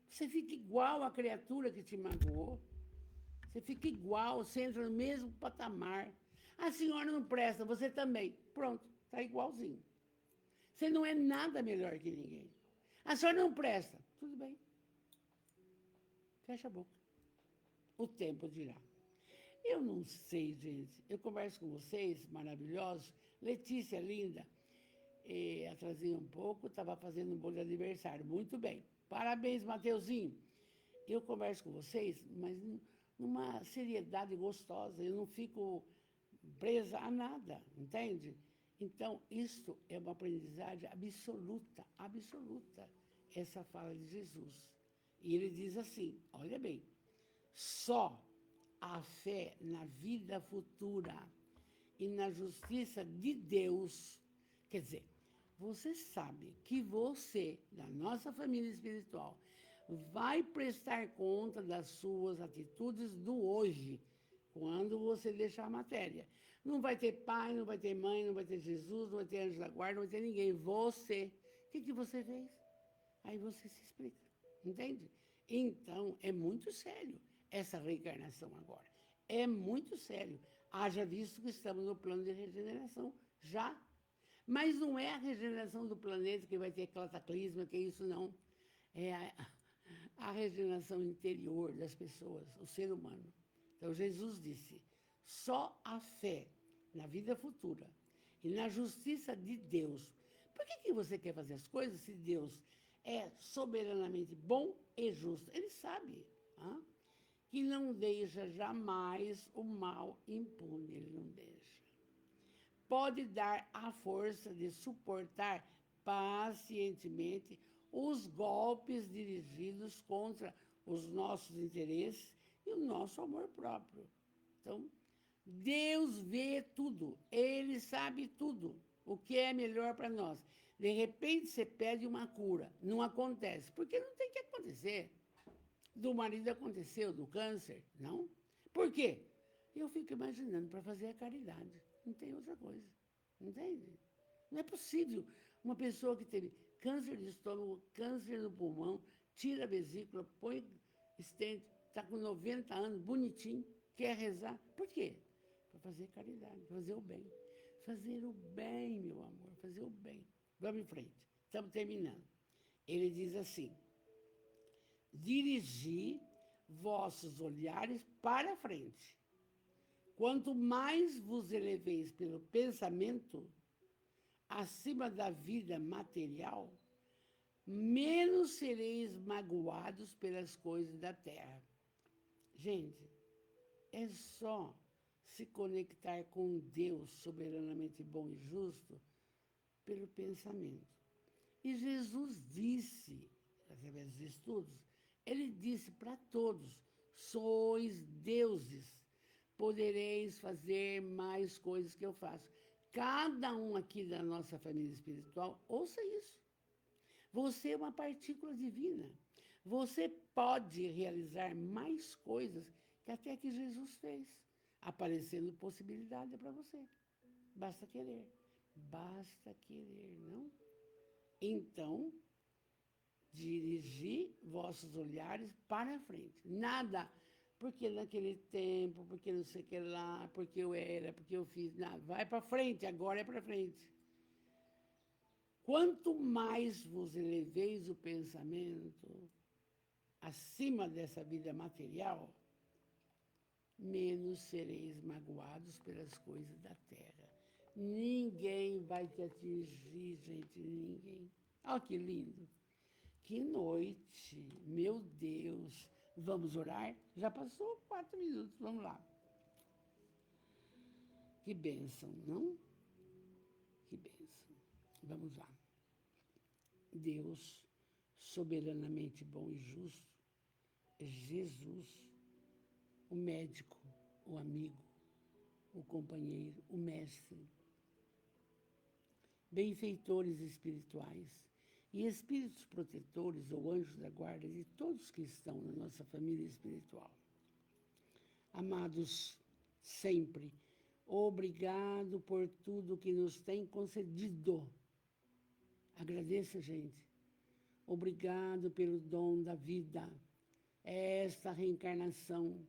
Você fica igual à criatura que te magoou. Você fica igual, você entra no mesmo patamar. A senhora não presta, você também. Pronto, está igualzinho. Você não é nada melhor que ninguém. A senhora não presta, tudo bem. Fecha a boca. O tempo dirá. Eu não sei, gente. Eu converso com vocês, maravilhosos. Letícia, linda. Atrasei um pouco, estava fazendo um bolo de aniversário. Muito bem. Parabéns, Mateuzinho. Eu converso com vocês, mas numa seriedade gostosa. Eu não fico presa a nada, entende? Então, isso é uma aprendizagem absoluta, absoluta, essa fala de Jesus. E ele diz assim, olha bem, só a fé na vida futura e na justiça de Deus, quer dizer, você sabe que você, da nossa família espiritual, vai prestar conta das suas atitudes do hoje, quando você deixar a matéria. Não vai ter pai, não vai ter mãe, não vai ter Jesus, não vai ter anjo da guarda, não vai ter ninguém. Você. O que você fez? Aí você se explica, entende? Então, é muito sério essa reencarnação agora. É muito sério. Haja visto que estamos no plano de regeneração já. Mas não é a regeneração do planeta que vai ter cataclisma, que é isso não. É a regeneração interior das pessoas, o ser humano. Então, Jesus disse, só a fé na vida futura e na justiça de Deus. Por que você quer fazer as coisas se Deus é soberanamente bom e justo? Ele sabe que não deixa jamais o mal impune, ele não deixa. Pode dar a força de suportar pacientemente os golpes dirigidos contra os nossos interesses e o nosso amor próprio. Então, Deus vê tudo, Ele sabe tudo, o que é melhor para nós. De repente, você pede uma cura, não acontece, porque não tem que acontecer. Do marido aconteceu, do câncer, não? Por quê? Eu fico imaginando para fazer a caridade, não tem outra coisa, entende? Não é possível uma pessoa que teve câncer de estômago, câncer no pulmão, tira a vesícula, põe estente, está com 90 anos, bonitinho, quer rezar. Por quê? Para fazer caridade, fazer o bem. Fazer o bem, meu amor, fazer o bem. Vamos em frente, estamos terminando. Ele diz assim, dirigi vossos olhares para a frente. Quanto mais vos eleveis pelo pensamento, acima da vida material, menos sereis magoados pelas coisas da terra. Gente, é só se conectar com Deus soberanamente bom e justo pelo pensamento. E Jesus disse, através dos estudos, ele disse para todos, sois deuses, podereis fazer mais coisas que eu faço. Cada um aqui da nossa família espiritual, ouça isso. Você é uma partícula divina. Você pode realizar mais coisas que até que Jesus fez, aparecendo possibilidade para você. Basta querer. Basta querer, não? Então, dirigi vossos olhares para a frente. Nada, porque naquele tempo, porque não sei o que lá, porque eu era, porque eu fiz. Nada, vai para frente, agora é para frente. Quanto mais vos eleveis o pensamento acima dessa vida material, menos sereis magoados pelas coisas da terra. Ninguém vai te atingir, gente, ninguém. Olha que lindo. Que noite, meu Deus. Vamos orar? Já passou 4 minutos, vamos lá. Que bênção, não? Que bênção. Vamos lá. Deus, soberanamente bom e justo, é Jesus, o médico, o amigo, o companheiro, o mestre, benfeitores espirituais e espíritos protetores ou anjos da guarda de todos que estão na nossa família espiritual. Amados, sempre, obrigado por tudo que nos tem concedido. Agradeça, gente. Obrigado pelo dom da vida, esta reencarnação.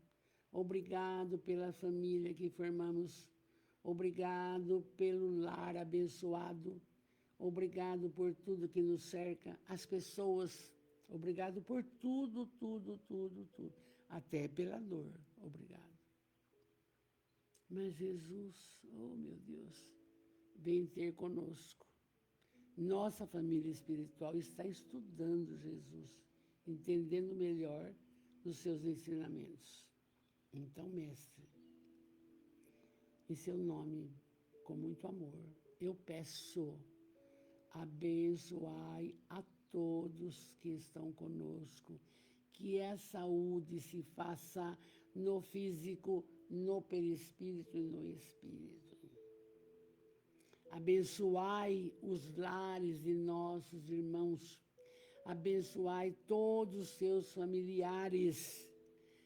Obrigado pela família que formamos. Obrigado pelo lar abençoado. Obrigado por tudo que nos cerca, as pessoas. Obrigado por tudo, tudo, tudo, tudo. Até pela dor. Obrigado. Mas Jesus, oh meu Deus, vem ter conosco. Nossa família espiritual está estudando Jesus, entendendo melhor os seus ensinamentos. Então, mestre, em seu nome, com muito amor, eu peço, abençoai a todos que estão conosco, que a saúde se faça no físico, no perispírito e no espírito. Abençoai os lares de nossos irmãos, abençoai todos os seus familiares,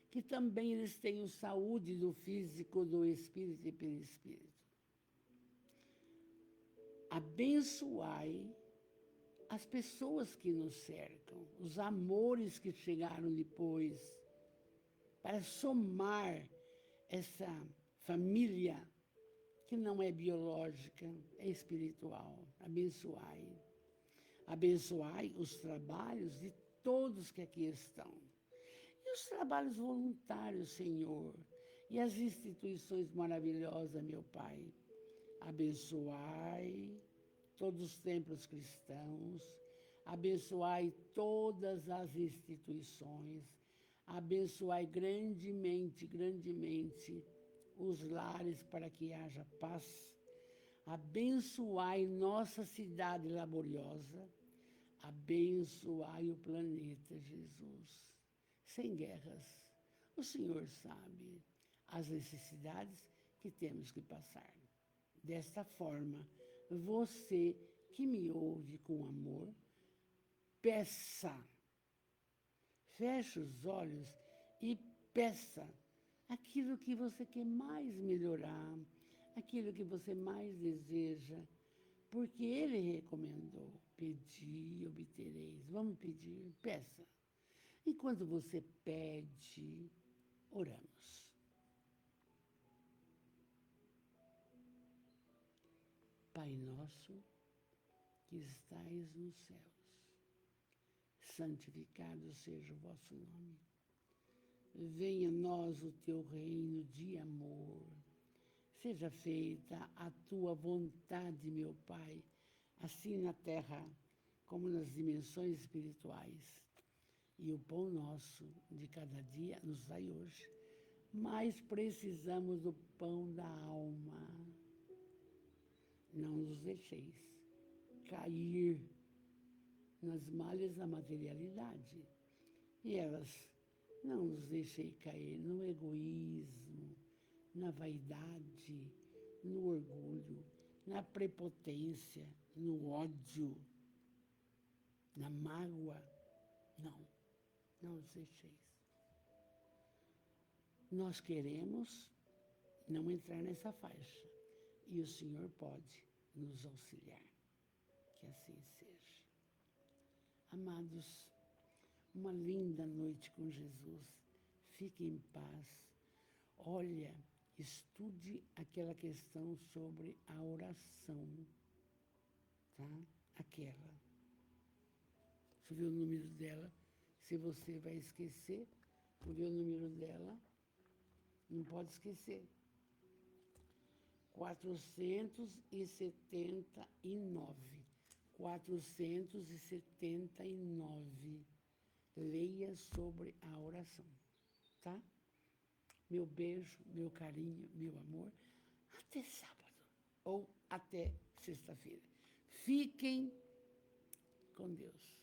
que também eles tenham saúde do físico, do espírito e perispírito. Abençoai as pessoas que nos cercam, os amores que chegaram depois, para somar essa família que não é biológica, é espiritual. Abençoai. Abençoai os trabalhos de todos que aqui estão. E os trabalhos voluntários, Senhor, e as instituições maravilhosas, meu Pai. Abençoai todos os templos cristãos, abençoai todas as instituições, abençoai grandemente, grandemente os lares para que haja paz, abençoai nossa cidade laboriosa, abençoai o planeta, Jesus, sem guerras. O Senhor sabe as necessidades que temos que passar. Desta forma, você que me ouve com amor, peça, feche os olhos e peça aquilo que você quer mais melhorar, aquilo que você mais deseja, porque Ele recomendou, pedi, obtereis. Vamos pedir, peça. Enquanto você pede, oramos. Pai nosso, que estais nos céus, santificado seja o vosso nome. Venha a nós o teu reino de amor. Seja feita a tua vontade, meu Pai, assim na terra como nas dimensões espirituais. E o pão nosso de cada dia nos dai hoje. Mas precisamos do pão da alma. Não nos deixeis cair nas malhas da materialidade. E elas não nos deixem cair no egoísmo, na vaidade, no orgulho, na prepotência, no ódio, na mágoa. Não, não nos deixeis. Nós queremos não entrar nessa faixa. E o Senhor pode nos auxiliar. Que assim seja. Amados, uma linda noite com Jesus. Fique em paz. Olha, estude aquela questão sobre a oração, tá? Aquela. Deixa eu ver o número dela. Se você vai esquecer, vou ver o número dela. Não pode esquecer. 479. 479. Leia sobre a oração, tá? Meu beijo, meu carinho, meu amor. Até sábado ou até sexta-feira. Fiquem com Deus.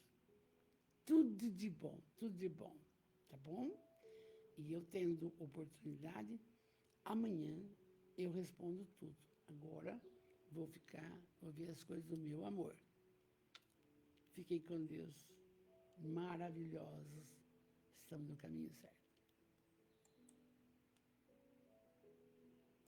Tudo de bom, tá bom? E eu tendo oportunidade, amanhã eu respondo tudo. Agora vou ver as coisas do meu amor. Fiquem com Deus, maravilhosos. Estamos no caminho certo.